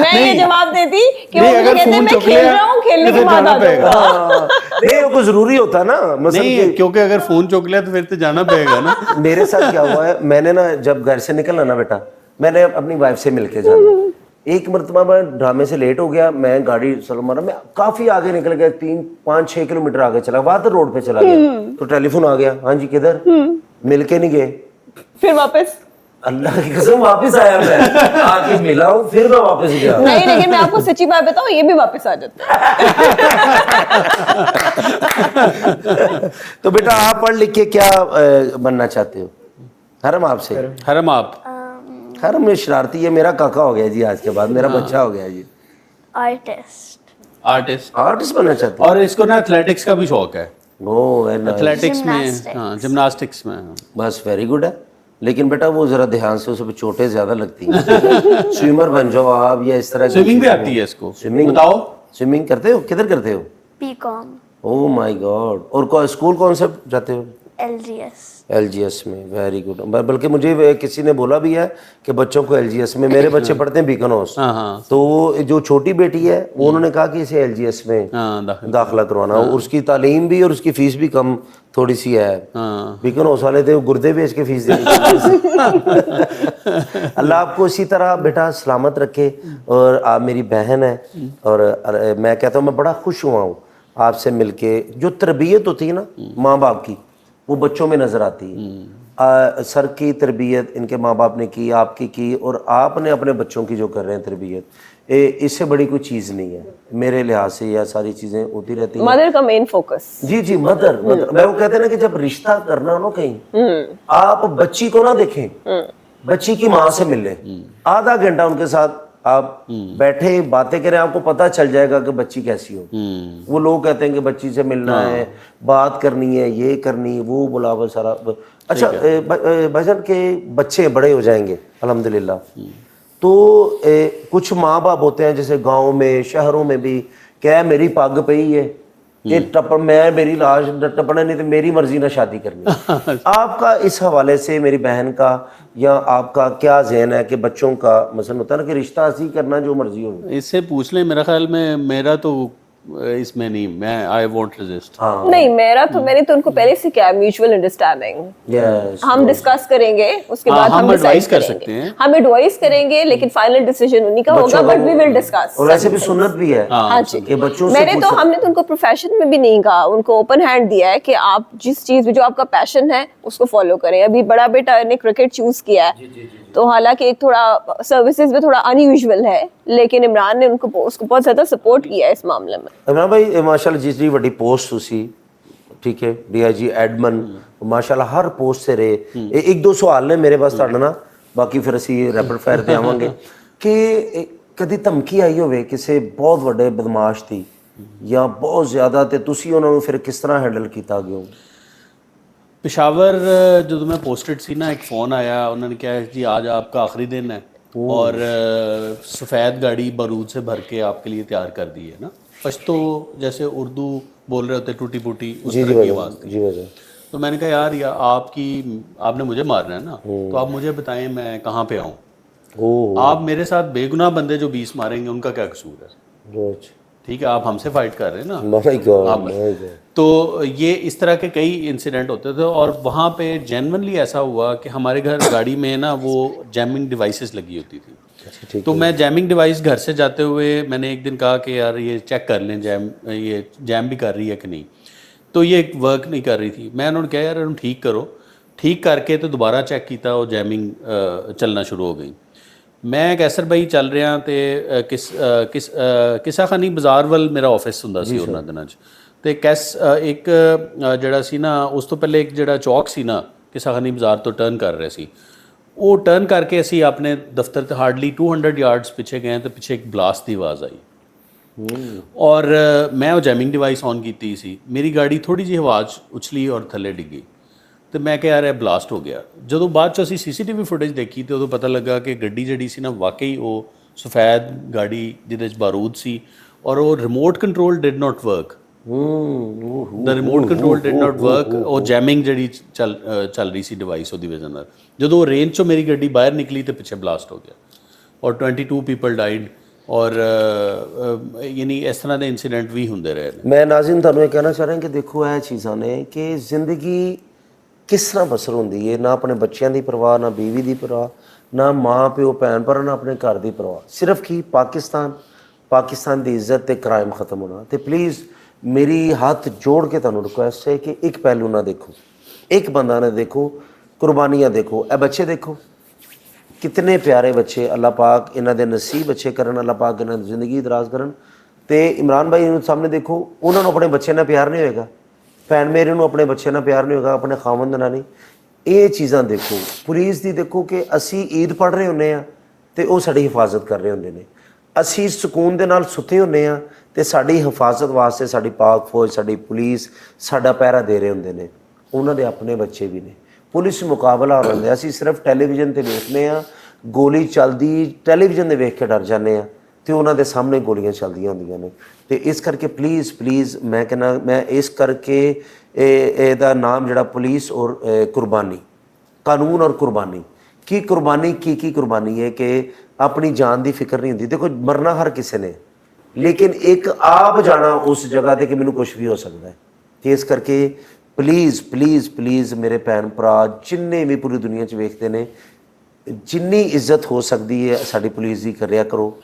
मैं ये जवाब देती कि वो नहीं, मुझे अगर कहते हैं फोन मैं चुक खेल लिया, रहा हूँ, खेलने तो के फिर बाद जाना आ जाऊंगा। हाँ, नहीं वो कोई जरूरी होता है ना मतलब नहीं कि क्योंकि अगर फोन चुक लिया तो फिर तो जाना पड़ेगा ना मेरे साथ क्या हुआ है, मैंने ना जब घर से निकलना ना बेटा, मैंने अपनी वाइफ से मिलके जाना। एक मरतबा मैं ड्रामे से लेट हो गया, मैं गाड़ी चलो मारा, मैं काफी आगे निकल गया, 3-5-6 किलोमीटर आगे चला, वाटर रोड पे चला गया, तो टेलीफोन आ गया, हाँ जी किधर, मिलके नहीं गए। फिर वापस अल्लाह की कसम वापस आया मैं, आके मिला हूँ, फिर मैं वापस गया। नहीं, लेकिन मैं आपको सच्ची बात बताऊं, ये भी वापस आ जाता है। तो बेटा आप पढ़ लिख के क्या बनना चाहते हो? हरम आपसे हरम आप हरम में शरारती है, मेरा काका हो गया जी, आज के बाद मेरा बच्चा हो गया जी। Artist. आर्टिस्ट आर्टिस्ट बनना चाहते हो? और इसको ना एथलेटिक्स का भी शौक है ओह वेरी नाइस, एथलेटिक्स में Gymnastics. हाँ जिम्नास्टिक्स में हाँ। बस वेरी गुड है, लेकिन बेटा वो जरा ध्यान से, उस पर चोटें ज्यादा लगती हैं। स्विमर बन जाओ आप या इस तरह की स्विमिंग भी चीजें। आती है इसको स्विमिंग बताओ स्विमिंग करते हो? किधर करते हो? BCom. Oh my God. और स्कूल कौन से जाते हो? LGS. LGS में, वेरी गुड। बल्कि मुझे किसी ने बोला भी है कि बच्चों को LGS में, मेरे बच्चे पढ़ते हैं बीकन हाउस, हाँ हाँ तो जो छोटी बेटी है वो उन्होंने कहा कि इसे LGS में हाँ दाखिल दाखिला करवाना, और उसकी तालीम भी और उसकी फीस भी कम थोड़ी सी है। हाँ बीकन हाउस वाले थे वो गुर्दे बेच के फीस देते। अल्लाह आपको इसी तरह बेटा सलामत रखे। और आप मेरी बहन है, और मैं कहता हूँ मैं बड़ा खुश हुआ हूँ आपसे मिलके। जो तरबियत होती है ना माँ बाप की, वो बच्चों में नजर आती है। सर की तरबियत इनके माँ बाप ने की, आपकी की, और आपने अपने बच्चों की जो कर रहे हैं तरबियत, इससे बड़ी कोई चीज़ नहीं है मेरे लिहाज से। यह सारी चीज़ें होती रहती हैं। मदर का मेन फोकस। जी जी, मदर मैं वो कहते हैं ना कि जब रिश्ता करना हो ना कहीं, आप बच्ची को ना देखें, बच्ची की माँ से मिले, आधा घंटा उनके साथ आप बैठे बातें करें, आपको पता चल जाएगा कि बच्ची कैसी हो। वो लोग कहते हैं कि बच्ची से मिलना है, बात करनी है, ये करनी, वो बुलावा सारा। अच्छा भाईजान के बच्चे बड़े हो जाएंगे अल्हम्दुलिल्लाह, तो कुछ माँ बाप होते हैं जैसे गाँव में शहरों में भी, क्या मेरी पग पई है ये मेरी लाश टपने नहीं तो मेरी मर्जी ना शादी करनी। आपका इस हवाले से मेरी बहन का या आपका क्या ज़हन है कि बच्चों का मसलन होता है ना कि रिश्ता ऐसी करना जो मर्जी हो? इससे पूछ ले, मेरा ख्याल में मेरा तो इसमें नहीं, मैं आई वोंट रेजिस्ट। हाँ नहीं, मेरा तो मैंने तो उनको पहले से क्या, म्यूचुअल अंडरस्टैंडिंग। यस, हम डिस्कस करेंगे, उसके हाँ, बाद हम हम डिसाइड advise कर करेंगे। सकते हैं। हम एडवाइस करेंगे, लेकिन फाइनल डिसीजन उन्हीं का होगा, बट वी विल डिस्कस। और ऐसे भी सुन्नत भी है हाँ जी, कि बच्चों से मैंने तो हमने तो उनको प्रोफेशन में भी नहीं कहा, उनको ओपन हैंड दिया है कि आप जिस चीज में जो आपका पैशन है उसको फॉलो करें। अभी बड़ा बेटा ने क्रिकेट चूज किया है, तो हालांकि एक थोड़ा सर्विसेज में थोड़ा अनयूजुअल है, लेकिन इमरान ने उनको उसको बहुत ज्यादा सपोर्ट किया है इस मामले में। इमरान भाई माशाल्लाह जितनी बड़ी पोस्ट उसी, ठीक है, DIG एडमन माशाल्लाह हर पोस्ट से रहे। एक दो सवाल ने मेरे पास ਤੁਹਾਡੇ ਨਾਲ, ਬਾਕੀ ਫਿਰ ਅਸੀਂ ਰੈਪਿਡ ਫਾਇਰ ਤੇ ਆਵਾਂਗੇ ਕਿ ਕਦੀ ਧਮਕੀ ਆਈ ਹੋਵੇ ਕਿਸੇ ਬਹੁਤ ਵੱਡੇ ਬਦਮਾਸ਼ ਦੀ ਜਾਂ ਬਹੁਤ ਜ਼ਿਆਦਾ, ਤੇ ਤੁਸੀਂ ਉਹਨਾਂ ਨੂੰ ਫਿਰ ਕਿਸ ਤਰ੍ਹਾਂ ਹੈਂਡਲ ਕੀਤਾ ਗਿਓ? पेशावर जो मैं पोस्टेड सी ना, एक फ़ोन आया, उन्होंने कहा जी आज आपका आखिरी दिन है और सफ़ेद गाड़ी बारूद से भर के आपके लिए तैयार कर दी है ना। पश्तो जैसे उर्दू बोल रहे होते टूटी फूटी उस तरह की आवाज़ थी। जी वजह तो मैंने कहा यार आपने मुझे मारना है ना, तो आप मुझे बताएं मैं कहाँ पे आऊँ। ओह आप मेरे साथ बेगुनाह बंदे जो 20 मारेंगे उनका क्या कसूर है? रोज ठीक है, आप हमसे फाइट कर रहे हैं ना। माय गॉड हाँ, तो ये इस तरह के कई इंसिडेंट होते थे, और वहाँ पे जेन्युइनली ऐसा हुआ कि हमारे घर गाड़ी में ना वो जैमिंग डिवाइसेस लगी होती थी। तो मैं जैमिंग डिवाइस घर से जाते हुए मैंने एक दिन कहा कि यार ये चेक कर लें ये जैम भी कर रही है कि नहीं, तो ये वर्क नहीं कर रही थी। मैं उन्होंने कहा यार उन्होंने ठीक करो, ठीक करके तो दोबारा चेक किया और जैमिंग चलना शुरू हो गई। मैं कैसर भाई ਚੱਲ ਰਿਹਾ ਤੇ ਕਿਸਾ ਖਾਨੀ ਬਾਜ਼ਾਰ ਵੱਲ ਮੇਰਾ ਆਫਿਸ ਹੁੰਦਾ ਸੀ ਉਹਨਾਂ ਦਿਨਾਂ 'ਚ, ਤੇ ਇੱਕ ਜਿਹੜਾ ਸੀ ਨਾ ਉਸ ਤੋਂ ਪਹਿਲੇ ਇੱਕ ਜਿਹੜਾ ਚੌਕ ਸੀ ਨਾ ਕਿਸਾ ਖਾਨੀ ਬਾਜ਼ਾਰ ਤੋਂ ਟਰਨ ਕਰ ਰਹੇ ਸੀ, ਉਹ ਟਰਨ ਕਰਕੇ ਅਸੀਂ ਆਪਣੇ ਦਫ਼ਤਰ ਤੇ ਹਾਰਡਲੀ 200 ਯਾਰਡਸ ਪਿੱਛੇ ਗਏ ਤੇ ਪਿੱਛੇ ਇੱਕ ਬਲਾਸਟ ਦੀ ਆਵਾਜ਼ ਆਈ ਔਰ ਮੈਂ ਉਹ ਜੈਮਿੰਗ ਡਿਵਾਈਸ ਔਨ ਕੀਤੀ ਸੀ। ਮੇਰੀ ਗਾੜੀ ਥੋੜੀ ਜਿਹੀ ਆਵਾਜ਼ ਉਛਲੀ ਔਰ ਥੱਲੇ ਡਿੱਗੀ ਤੇ ਮੈਂ ਕਿਹਾ ਯਾਰ ਇਹ ਬਲਾਸਟ ਹੋ ਗਿਆ। ਜਦੋਂ ਬਾਅਦ 'ਚ ਅਸੀਂ CCTV ਫੁਟੇਜ ਦੇਖੀ ਤੇ ਉਦੋਂ ਪਤਾ ਲੱਗਾ ਕਿ ਗੱਡੀ ਜਿਹੜੀ ਸੀ ਨਾ ਵਾਕਈ ਉਹ ਸਫੈਦ ਗਾੜੀ ਜਿਹਦੇ 'ਚ ਬਾਰੂਦ ਸੀ ਔਰ ਉਹ remote control did not work the remote control did not work. ਉਹ ਜੈਮਿੰਗ ਜਿਹੜੀ ਚੱਲ ਰਹੀ ਸੀ ਡਿਵਾਈਸ ਉਹਦੀ ਵਜ੍ਹਾ ਨਾਲ ਜਦੋਂ ਉਹ ਰੇਂਜ 'ਚੋਂ ਮੇਰੀ ਗੱਡੀ ਬਾਹਰ ਨਿਕਲੀ ਤੇ ਪਿੱਛੇ ਬਲਾਸਟ ਹੋ ਗਿਆ ਔਰ 22 ਪੀਪਲ ਡਾਈਡ ਔਰ ਯਾਨੀ ਇਸ ਤਰ੍ਹਾਂ ਦੇ ਇਨਸੀਡੈਂਟ ਵੀ ਹੁੰਦੇ ਰਹੇ ਨੇ। ਮੈਂ ਨਾਜ਼ਰੀਨ ਤੁਹਾਨੂੰ ਇਹ ਕਹਿਣਾ ਚਾਹ ਰਿਹਾ ਕਿ ਦੇਖੋ ਇਹ ਚੀਜ਼ਾਂ ਨੇ ਕਿ ਜ਼ਿੰਦਗੀ ਕਿਸ ਤਰ੍ਹਾਂ ਬਸਰ ਹੁੰਦੀ ਹੈ, ਨਾ ਆਪਣੇ ਬੱਚਿਆਂ ਦੀ ਪਰਵਾਹ, ਨਾ ਬੀਵੀ ਦੀ ਪਰਵਾਹ, ਨਾ ਮਾਂ ਪਿਓ ਭੈਣ ਭਰਾ, ਨਾ ਆਪਣੇ ਘਰ ਦੀ ਪਰਵਾਹ, ਸਿਰਫ ਕੀ ਪਾਕਿਸਤਾਨ ਦੀ ਇੱਜ਼ਤ ਤੇ ਕ੍ਰਾਈਮ ਖਤਮ ਹੋਣਾ। ਤੇ ਪਲੀਜ਼ ਮੇਰੀ ਹੱਥ ਜੋੜ ਕੇ ਤੁਹਾਨੂੰ ਰਿਕੁਐਸਟ ਹੈ ਕਿ ਇੱਕ ਪਹਿਲੂ ਨਾ ਦੇਖੋ, ਇੱਕ ਬੰਦਾ ਨਾ ਦੇਖੋ, ਕੁਰਬਾਨੀਆਂ ਦੇਖੋ। ਇਹ ਬੱਚੇ ਦੇਖੋ ਕਿਤਨੇ ਪਿਆਰੇ ਬੱਚੇ, ਅੱਲਾਹ ਪਾਕ ਇਹਨਾਂ ਦੇ ਨਸੀਬ ਅੱਛੇ ਕਰਨ, ਅੱਲਾਹ ਪਾਕ ਇਹਨਾਂ ਦੀ ਜ਼ਿੰਦਗੀ ਦਰਾਜ਼ ਕਰਨ। ਤੇ ਇਮਰਾਨ ਭਾਈ ਨੂੰ ਸਾਹਮਣੇ ਦੇਖੋ, ਉਹਨਾਂ ਨੂੰ ਆਪਣੇ ਬੱਚੇ ਨਾਲ ਪਿਆਰ ਨਹੀਂ ਹੋਏਗਾ, ਭੈਣ ਮੇਰੇ ਨੂੰ ਆਪਣੇ ਬੱਚੇ ਨਾਲ ਪਿਆਰ ਨਹੀਂ ਹੋਏਗਾ, ਆਪਣੇ ਖਾਵੰਦ ਨਾਲ ਨਹੀਂ। ਇਹ ਚੀਜ਼ਾਂ ਦੇਖੋ। ਪੁਲਿਸ ਦੀ ਦੇਖੋ ਕਿ ਅਸੀਂ ਈਦ ਪੜ੍ਹ ਰਹੇ ਹੁੰਦੇ ਆ ਤੇ ਉਹ ਸਾਡੀ ਹਿਫਾਜ਼ਤ ਕਰ ਰਹੇ ਹੁੰਦੇ ਨੇ, ਅਸੀਂ ਸਕੂਨ ਦੇ ਨਾਲ ਸੁੱਤੇ ਹੁੰਦੇ ਆ ਤੇ ਸਾਡੀ ਹਿਫਾਜ਼ਤ ਵਾਸਤੇ ਸਾਡੀ ਪਾਕ ਫੌਜ, ਸਾਡੀ ਪੁਲਿਸ ਸਾਡਾ ਪਹਿਰਾ ਦੇ ਰਹੇ ਹੁੰਦੇ ਨੇ। ਉਹਨਾਂ ਦੇ ਆਪਣੇ ਬੱਚੇ ਵੀ ਨੇ। ਪੁਲਿਸ ਮੁਕਾਬਲਾ ਹੋ ਰਿਹਾ, ਅਸੀਂ ਸਿਰਫ ਟੈਲੀਵਿਜ਼ਨ ਤੇ ਵੇਖਦੇ ਆ, ਗੋਲੀ ਚੱਲਦੀ ਟੈਲੀਵਿਜ਼ਨ ਦੇ ਵੇਖ ਕੇ ਡਰ ਜਾਂਦੇ ਆ ਤੇ ਉਹਨਾਂ ਦੇ ਸਾਹਮਣੇ ਗੋਲੀਆਂ ਚੱਲਦੀਆਂ ਹੁੰਦੀਆਂ ਨੇ। ਤੇ ਇਸ ਕਰਕੇ ਪਲੀਜ਼ ਮੈਂ ਕਹਿੰਦਾ, ਮੈਂ ਇਸ ਕਰਕੇ ਇਹਦਾ ਨਾਮ ਜਿਹੜਾ ਪੁਲਿਸ ਔਰ ਕੁਰਬਾਨੀ, ਕਾਨੂੰਨ ਔਰ ਕੁਰਬਾਨੀ, ਕੀ ਕੁਰਬਾਨੀ ਕੀ ਕੁਰਬਾਨੀ ਹੈ ਕਿ ਆਪਣੀ ਜਾਨ ਦੀ ਫਿਕਰ ਨਹੀਂ ਹੁੰਦੀ। ਦੇਖੋ ਮਰਨਾ ਹਰ ਕਿਸੇ ਨੇ, ਲੇਕਿਨ ਇੱਕ ਆਪ ਜਾਣਾ ਉਸ ਜਗ੍ਹਾ ਤੇ ਕਿ ਮੈਨੂੰ ਕੁਝ ਵੀ ਹੋ ਸਕਦਾ ਹੈ। ਤੇ ਇਸ ਕਰਕੇ ਪਲੀਜ਼ ਮੇਰੇ ਭੈਣ ਭਰਾ ਜਿੰਨੇ ਵੀ ਪੂਰੀ ਦੁਨੀਆ 'ਚ ਵੇਖਦੇ ਨੇ, ਜਿੰਨੀ ਇੱਜ਼ਤ ਹੋ ਸਕਦੀ ਹੈ ਸਾਡੀ ਪੁਲਿਸ ਦੀ ਕਰਿਆ ਕਰੋ,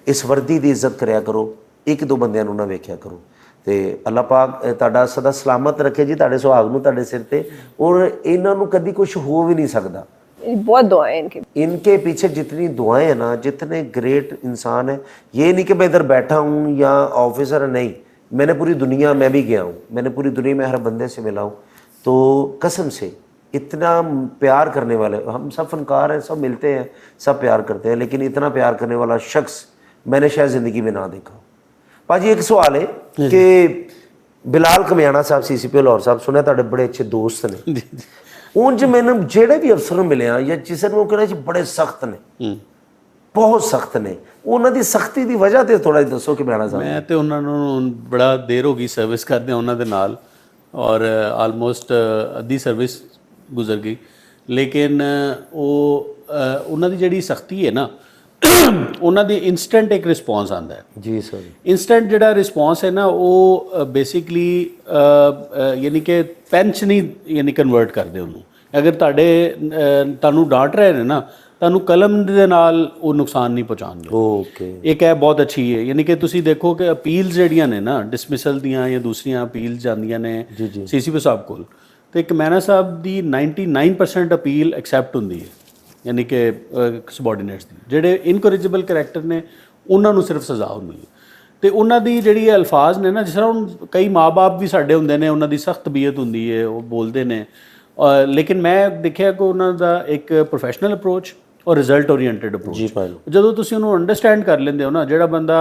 ਇਸ ਵਰਦੀ ਦੀ ਇੱਜ਼ਤ ਕਰਿਆ ਕਰੋ, ਇੱਕ ਦੋ ਬੰਦਿਆਂ ਨੂੰ ਨਾ ਵੇਖਿਆ ਕਰੋ। ਤੇ ਅੱਲਾਹ ਪਾਕ ਤੁਹਾਡਾ ਸਦਾ ਸਲਾਮਤ ਰੱਖੇ ਜੀ, ਤੁਹਾਡੇ ਸੁਹਾਗ ਨੂੰ ਤੁਹਾਡੇ ਸਿਰ ਤੇ, ਔਰ ਇਹਨਾਂ ਨੂੰ ਕਦੀ ਕੁਝ ਹੋ ਵੀ ਨਹੀਂ ਸਕਦਾ। बहुत दुआएं इनके पीछे जितनी दुआएं हैं ना, जितने ग्रेट इंसान हैं, ये नहीं कि मैं इधर बैठा हूँ या ऑफिसर है, नहीं, मैंने पूरी दुनिया में भी गया हूँ, मैंने पूरी दुनिया में हर बंदे से मिला हूँ। तो कसम से इतना प्यार करने वाले, हम सब फनकार हैं, सब मिलते हैं, सब प्यार करते हैं, लेकिन इतना प्यार करने वाला शख्स मैंने शायद ज़िंदगी में ना देखा। भाजी एक सवाल है कि बिलाल कमियाना साहब CCP लाहौर साहब, सुने ਤੁਹਾਡੇ बड़े अच्छे दोस्त ने, ਉਂਝ ਮੈਨੂੰ ਜਿਹੜੇ ਵੀ ਅਫਸਰ ਨੂੰ ਮਿਲਿਆ ਜਾਂ ਕਿਸੇ ਨੂੰ ਕਹਿੰਦਾ ਜੀ ਬੜੇ ਸਖਤ ਨੇ, ਬਹੁਤ ਸਖਤ ਨੇ, ਉਹਨਾਂ ਦੀ ਸਖਤੀ ਦੀ ਵਜ੍ਹਾ ਤੇ ਥੋੜਾ ਜਿਹਾ ਦੱਸੋ ਕਿ ਬਿਆਨਾ ਸਾਹਿਬ। ਮੈਂ ਤੇ ਉਹਨਾਂ ਨੂੰ ਬੜਾ ਦੇਰ ਹੋ ਗਈ ਸਰਵਿਸ ਕਰਦੇ ਉਹਨਾਂ ਦੇ ਨਾਲ ਔਰ ਆਲਮੋਸਟ ਅੱਧੀ ਸਰਵਿਸ ਗੁਜ਼ਰ ਗਈ, ਲੇਕਿਨ ਉਹ ਉਹਨਾਂ ਦੀ ਜਿਹੜੀ ਸਖਤੀ ਹੈ ਨਾ, ਉਹਨਾਂ ਦੀ ਇਨਸਟੈਂਟ ਇੱਕ ਰਿਸਪੌਂਸ ਆਉਂਦਾ ਹੈ ਜੀ ਸਰ। ਇਨਸਟੈਂਟ ਜਿਹੜਾ ਰਿਸਪੌਂਸ ਹੈ ਨਾ, ਉਹ ਬੇਸਿਕਲੀ ਯਾਨੀ ਕਿ ਪੈਂਚ ਨਹੀਂ ਯਾਨੀ ਕਨਵਰਟ ਕਰਦੇ ਉਹਨੂੰ। ਅਗਰ ਤੁਹਾਨੂੰ ਡਾਂਟ ਰਹੇ ਨੇ ਨਾ, ਤੁਹਾਨੂੰ ਕਲਮ ਦੇ ਨਾਲ ਉਹ ਨੁਕਸਾਨ ਨਹੀਂ ਪਹੁੰਚਾਉਣਗੇ। ਓਕੇ, ਇੱਕ ਇਹ ਬਹੁਤ ਅੱਛੀ ਹੈ। ਯਾਨੀ ਕਿ ਤੁਸੀਂ ਦੇਖੋ ਕਿ ਅਪੀਲਸ ਜਿਹੜੀਆਂ ਨੇ ਨਾ, ਡਿਸਮਿਸਲ ਦੀਆਂ ਜਾਂ ਦੂਸਰੀਆਂ ਅਪੀਲਸ ਜਾਂਦੀਆਂ ਨੇ CCP ਸਾਹਿਬ ਕੋਲ, ਤੇ ਕਮਿਆਨਾ ਸਾਹਿਬ ਦੀ 99% ਅਪੀਲ ਐਕਸੈਪਟ ਹੁੰਦੀ ਹੈ, ਯਾਨੀ ਕਿ ਸਬੋਰਡੀਨੇਟਸ ਦੀ। ਜਿਹੜੇ ਇਨਕੋਰੇਜੇਬਲ ਕਰੈਕਟਰ ਨੇ ਉਹਨਾਂ ਨੂੰ ਸਿਰਫ ਸਜ਼ਾ ਹੁੰਦੀ ਹੈ। ਤੇ ਉਹਨਾਂ ਦੀ ਜਿਹੜੀ ਅਲਫਾਜ਼ ਨੇ ਨਾ, ਜਿਸ ਤਰ੍ਹਾਂ ਹੁਣ ਕਈ ਮਾਂ-ਬਾਪ ਵੀ ਸਾਡੇ ਹੁੰਦੇ ਨੇ, ਉਹਨਾਂ ਦੀ ਸਖਤ ਤਬੀਅਤ ਹੁੰਦੀ ਹੈ, ਉਹ ਬੋਲਦੇ ਨੇ, ਲੇਕਿਨ ਮੈਂ ਦੇਖਿਆ ਕਿ ਉਹਨਾਂ ਦਾ ਇੱਕ ਪ੍ਰੋਫੈਸ਼ਨਲ ਅਪਰੋਚ ਔਰ ਰਿਜ਼ਲਟ ਓਰੀਐਂਟਡ ਅਪਰੋਚ, ਜਦੋਂ ਤੁਸੀਂ ਉਹਨੂੰ ਅੰਡਰਸਟੈਂਡ ਕਰ ਲੈਂਦੇ ਹੋ ਨਾ, ਜਿਹੜਾ ਬੰਦਾ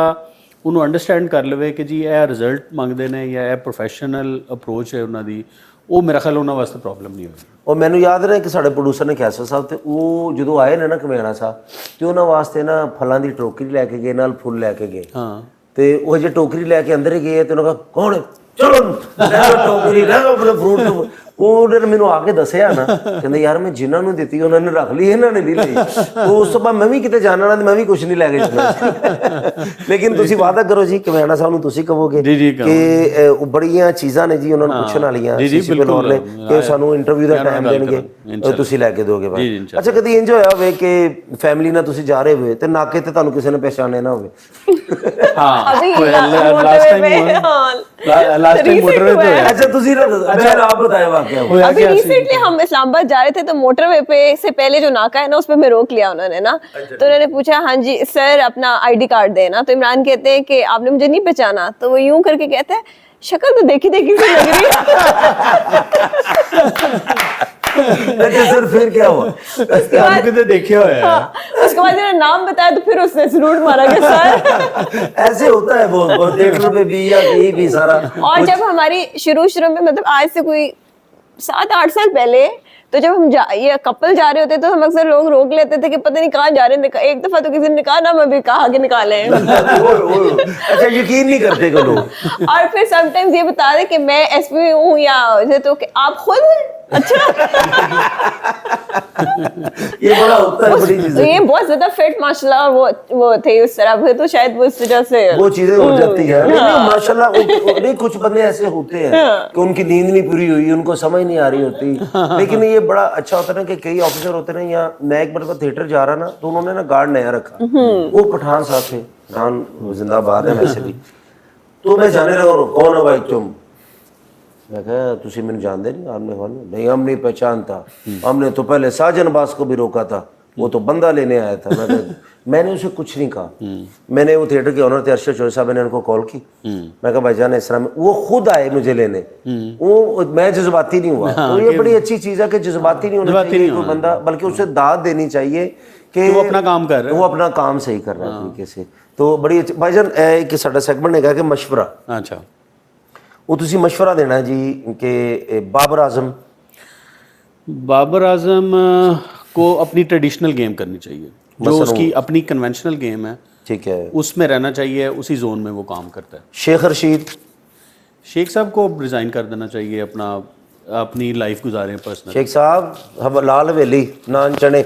ਉਹਨੂੰ ਅੰਡਰਸਟੈਂਡ ਕਰ ਲਵੇ ਕਿ ਜੀ ਇਹ ਰਿਜ਼ਲਟ ਮੰਗਦੇ ਨੇ ਜਾਂ ਇਹ ਪ੍ਰੋਫੈਸ਼ਨਲ ਅਪਰੋਚ ਹੈ ਉਹਨਾਂ ਦੀ, ਉਹ ਮੇਰਾ ਖਿਆਲ ਉਹਨਾਂ ਵਾਸਤੇ ਪ੍ਰੋਬਲਮ ਨਹੀਂ ਹੋਵੇਗੀ। ਔਰ ਮੈਨੂੰ ਯਾਦ ਰਿਹਾ ਕਿ ਸਾਡੇ ਪ੍ਰੋਡਿਊਸਰ ਨੇ ਖੈਸਰ ਸਾਹਿਬ, ਤੇ ਉਹ ਜਦੋਂ ਆਏ ਨੇ ਨਾ ਕਮਿਆਣਾ ਸਾਹਿਬ, ਤੇ ਉਹਨਾਂ ਵਾਸਤੇ ਨਾ ਫਲਾਂ ਦੀ ਟੋਕਰੀ ਲੈ ਕੇ ਗਏ, ਨਾਲ ਫੁੱਲ ਲੈ ਕੇ ਗਏ। ਹਾਂ, ਤੇ ਉਹ ਜੇ ਟੋਕਰੀ ਲੈ ਕੇ ਅੰਦਰ ਹੀ ਗਏ ਤੇ ਉਹਨਾਂ ਕਹਾ ਕੌਣ ਹੈ, ਚਲੋ ਲੈ ਲਓ ਟੋਕਰੀ, ਲੈ ਲਓ ਆਪਣੇ ਫਰੂਟ। ਉਹਨੇ ਮੈਨੂੰ ਆ ਕੇ ਦੱਸਿਆ ਨਾ, ਕਹਿੰਦੇ ਯਾਰ ਮੈਂ ਜਿਨ੍ਹਾਂ ਨੂੰ ਦਿੱਤੀ ਉਹਨਾਂ ਨੇ ਰੱਖ ਲਈ, ਇਹਨਾਂ ਨੇ ਨਹੀਂ ਲਈ। ਉਸ ਤੋਂ ਬਾਅਦ ਮੈਂ ਵੀ ਕਿਤੇ ਜਾਣਾ ਨਾ, ਮੈਂ ਵੀ ਕੁਝ ਨਹੀਂ ਲੈ ਕੇ ਜਾਣਾ। ਲੇਕਿਨ ਤੁਸੀਂ ਵਾਅਦਾ ਕਰੋ ਜੀ ਕਮਿਆਣਾ ਸਾਹਿਬ ਨੂੰ, ਤੁਸੀਂ ਕਹੋਗੇ ਕਿ ਉਹ ਬੜੀਆਂ ਚੀਜ਼ਾਂ ਨੇ ਜੀ ਉਹਨਾਂ ਨੂੰ ਪੁੱਛਣ ਵਾਲੀਆਂ CCP ਲਾਹੌਰ ਨੇ, ਕਿ ਸਾਨੂੰ ਇੰਟਰਵਿਊ ਦਾ ਟਾਈਮ ਦੇਣਗੇ, ਤੁਸੀਂ ਲੈ ਕੇ ਦੋਗੇ ਬਾਈ। ਅੱਛਾ, ਕਦੀ ਇੰਜ ਹੋਇਆ ਹੋਵੇ ਕਿ ਫੈਮਿਲੀ ਨਾਲ ਤੁਸੀਂ ਜਾ ਰਹੇ ਹੋਵੇ ਤੇ ਨਾਕੇ ਤੇ ਤੁਹਾਨੂੰ ਕਿਸੇ ਨੇ ਪਛਾਣਿਆ ਨਾ ਹੋਵੇ? लास्ट टाइम मोटरवे पे होया। अच्छा तुसी आप बताया वाकया। अभी रिसेंटली हम इस्लामाबाद जा रहे थे, तो मोटरवे पे से पहले जो नाका है ना, उस पे मैं रोक लिया उन्होंने ना। तो उन्होंने पूछा हाँ जी सर अपना ID कार्ड देना। तो इमरान कहते हैं कि आपने मुझे नहीं पहचाना। तो वो यूं करके कहता है शक्ल तो देखी देखी सी लग रही है। अच्छा सर फिर क्या हुआ? उसके बाद कितने देखे हुए हैं। उसके बाद जब नाम बताया तो फिर उसने सलूट मारा कि सर। ऐसे होता है बहुत थिएटर पे भी या कहीं भी सारा। और जब हमारी शुरू में मतलब आज से कोई 7-8 साल पहले तो जब हम ये कपल जा रहे होते तो हम अक्सर लोग रोक लेते थे कि पता नहीं कहाँ जा रहे हैं। एक दफा तो किसी ने कहा ना मैं भी कहा के निकाले अच्छा, यकीन नहीं करते को लोग। और फिर समटाइम्स ये बता दे कि मैं एसपी हूँ या तो कि आप खुद अच्छा ये बड़ा होता है, बड़ी तो चीजें, ये बहुत ज्यादा फिट माशाल्लाह वो थे उस तरह फिर तो शायद वो इस वजह से वो चीजें हो जाती है। नहीं, माशाल्लाह नहीं, कुछ बंदे ऐसे होते हैं कि उनकी नींद नहीं पूरी हुई, उनको समझ नहीं आ रही होती। लेकिन ये बड़ा अच्छा होता है ना कि कई ऑफिसर होते हैं या मैं एक बार थिएटर जा रहा ना तो उन्होंने ना गार्ड नया रखा, वो पठान साहब थे, पठान जिंदाबाद है वैसे भी। तो मैं जाने लगा, कौन है भाई तुम? मैं कहा तुसी मैंने जानते नहीं, आपने नहीं, हम नहीं पहचानता, हमने तो पहले साजन अब्बास को भी रोका था, वो तो बंदा लेने आया था। मैंने उसे कुछ नहीं कहा। मैंने वो थिएटर के ऑनर थे अरशद चौधरी साहब, मैंने उनको कॉल की, मैं कहा भाईजान इस तरह में, वो खुद आए मुझे लेने, वो मैं जज्बाती नहीं हुआ। तो ये बड़ी अच्छी चीज है कि जज्बाती नहीं होना चाहिए कोई बंदा, बल्कि उसे दाद देनी चाहिए कि वो अपना काम कर रहा है, वो अपना काम सही कर रहा है तरीके से। तो बड़ी अच्छी भाईजान एक साडा सेगमेंट है कि मशवरा, अच्छा वो तुसी मशवरा देना है जी कि बाबर आजम को अपनी ट्रेडिशनल गेम करनी चाहिए, जो उसकी अपनी कन्वेंशनल गेम है, ठीक है, उसमें रहना चाहिए, उसी जोन में वो काम करता है। शेख रशीद शेख साहब को रिजाइन कर देना चाहिए, अपनी लाइफ गुजारें पर्सनल। शेख साहब हम लाल हवेली नान चने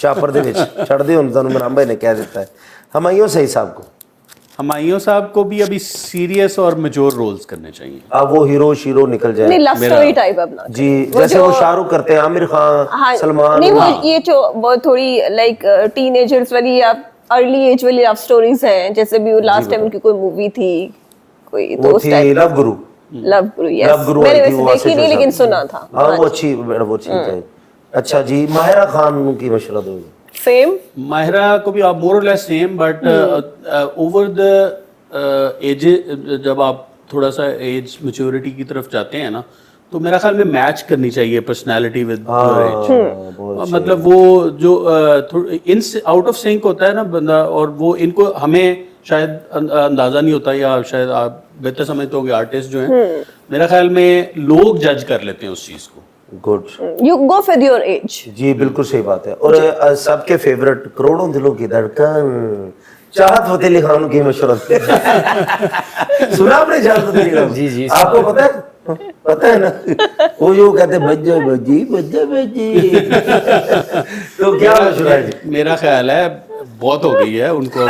शापर दे विच छड़ दे, हुण तुहानूं इमरान भाई ने कह दिता है। हमायूं सही साहब को, हमायूं साहब को भी अभी सीरियस और मैच्योर रोल्स करने चाहिए। अब वो हीरो शीरो निकल जाए, नहीं लव स्टोरी टाइप अपना जी, जैसे वो शाहरुख करते हैं, आमिर खान, सलमान। नहीं वो ये जो बहुत थोड़ी लाइक टीनेजर्स वाली या अर्ली एज वाली लव स्टोरीज हैं, जैसे भी लास्ट टाइम उनकी कोई मूवी थी, कोई तो उस टाइप लव गुरु, यस मैंने वैसे देखी नहीं लेकिन सुना था। हाँ वो अच्छी है। अच्छा जी, माहिरा खान की मशवरा दोगे? सेम माहिरा को भी आप more or less same, but over the age, जब आप थोड़ा सा एज मैच्योरिटी की तरफ जाते हैं ना, तो मेरा ख्याल में मैच करनी चाहिए पर्सनालिटी विद योर एज। मतलब वो जो इन आउट ऑफ सिंक होता है ना बंदा, और वो इनको हमें शायद अंदाजा नहीं होता, या शायद आप बेहतर समझते होंगे आर्टिस्ट जो हैं, मेरा ख्याल में लोग जज कर लेते हैं उस चीज को। Good, you go with your age. जी बिल्कुल सही बात है। और सबके फेवरेट करोड़ों दिलों की धड़कन चाहत फतेह अली खान की मशहूर सुना आपने चाहत फतेह अली खान? जी जी, आपको पता है ना, वो जो कहते बज्जे बज्जी बज्जे बज्जी तो क्या मशहूर है जी? मेरा ख्याल है बहुत हो गई है उनको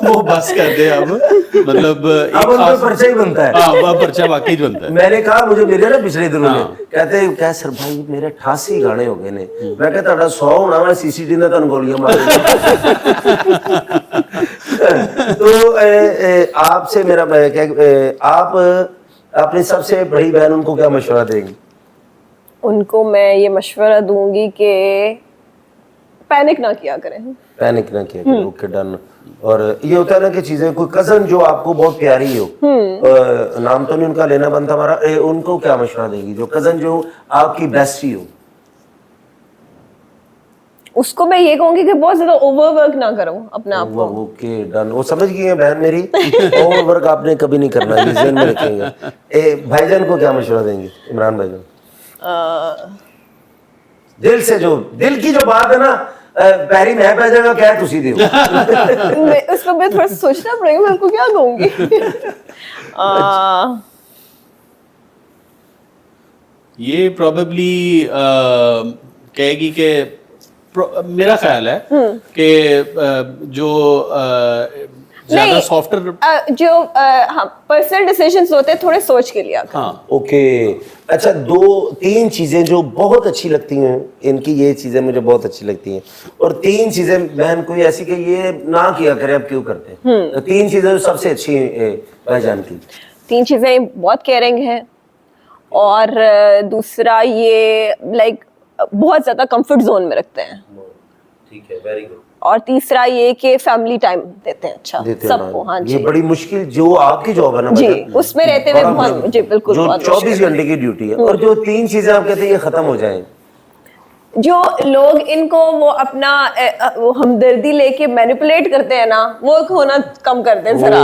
वो बस कर दे अब, मतलब अब उनका पर्चा ही बनता है। हाँ, वह पर्चा वाकई बनता है। मैंने कहा मुझे मेरे ना पिछले दिनों में कहते क्या सर भाई मेरे 88 गाने हो गए ने, मैं कहता 100 होना, मैं सीसीटी ने तन गोलियां मार तो आपसे मेरा आप अपनी सबसे बड़ी बहन उनको क्या मशवरा देंगे? उनको मैं ये मशवरा दूंगी कि पैनिक ना किया करें। पैनिक ना किया करें, ओके डन। और ये होता है ना कि चीजें, कोई कजन जो आपको बहुत प्यारी हो, नाम तो नहीं उनका लेना बनता हमारा, उनको क्या मशवरा देंगी जो कजन जो आपकी बेस्टी हो? उसको मैं ये कहूंगी कि बहुत ज्यादा ओवरवर्क ना करो अपने आप को। ओके डन, वो समझ गई है बहन मेरी, ओवरवर्क आपने कभी नहीं करना, ये ज़हन में रखेंगे। भाईजान को क्या मशवरा देंगे इमरान भाईजान? दिल से, जो दिल की जो बात है ना, पैरी मैं पै जाएगा क्या तुसी दियो उसको मैं थोड़ा सोचना पड़ेगा मैं उनको क्या कहूंगी। ये प्रोबेबली कहेगी कि मेरा ख्याल है कि जो ज्यादा सॉफ्टवेयर जो पर्सनल डिसीजंस होते हैं थोड़े सोच के लिया करो। हाँ ओके अच्छा, 2-3 चीजें जो बहुत अच्छी लगती हैं इनकी, ये चीजें मुझे बहुत अच्छी लगती हैं, और 3 चीजें बहन कोई ऐसी कि ये ना किया करे अब क्यों करते हैं, तो 3 चीजें जो सबसे अच्छी भाईजान की। 3 चीजें बहुत केयरिंग है, और दूसरा ये लाइक बहुत ज्यादा कंफर्ट जोन में रखते हैं, ठीक है, वेरी गुड। और तीसरा ये कि फैमिली टाइम देते हैं अच्छा सबको। हाँ जी, ये बड़ी मुश्किल जो आपकी जॉब है ना जी, भाईजान, उसमें रहते हुए बहुत जी बिल्कुल जो बहुत 24 घंटे की ड्यूटी है, और जो 3 चीजें आप कहते हैं ये खत्म हो जाए, जो लोग इनको वो अपना वो हमदर्दी लेके मैनिपुलेट करते हैं ना, वो होना कम कर दें जरा।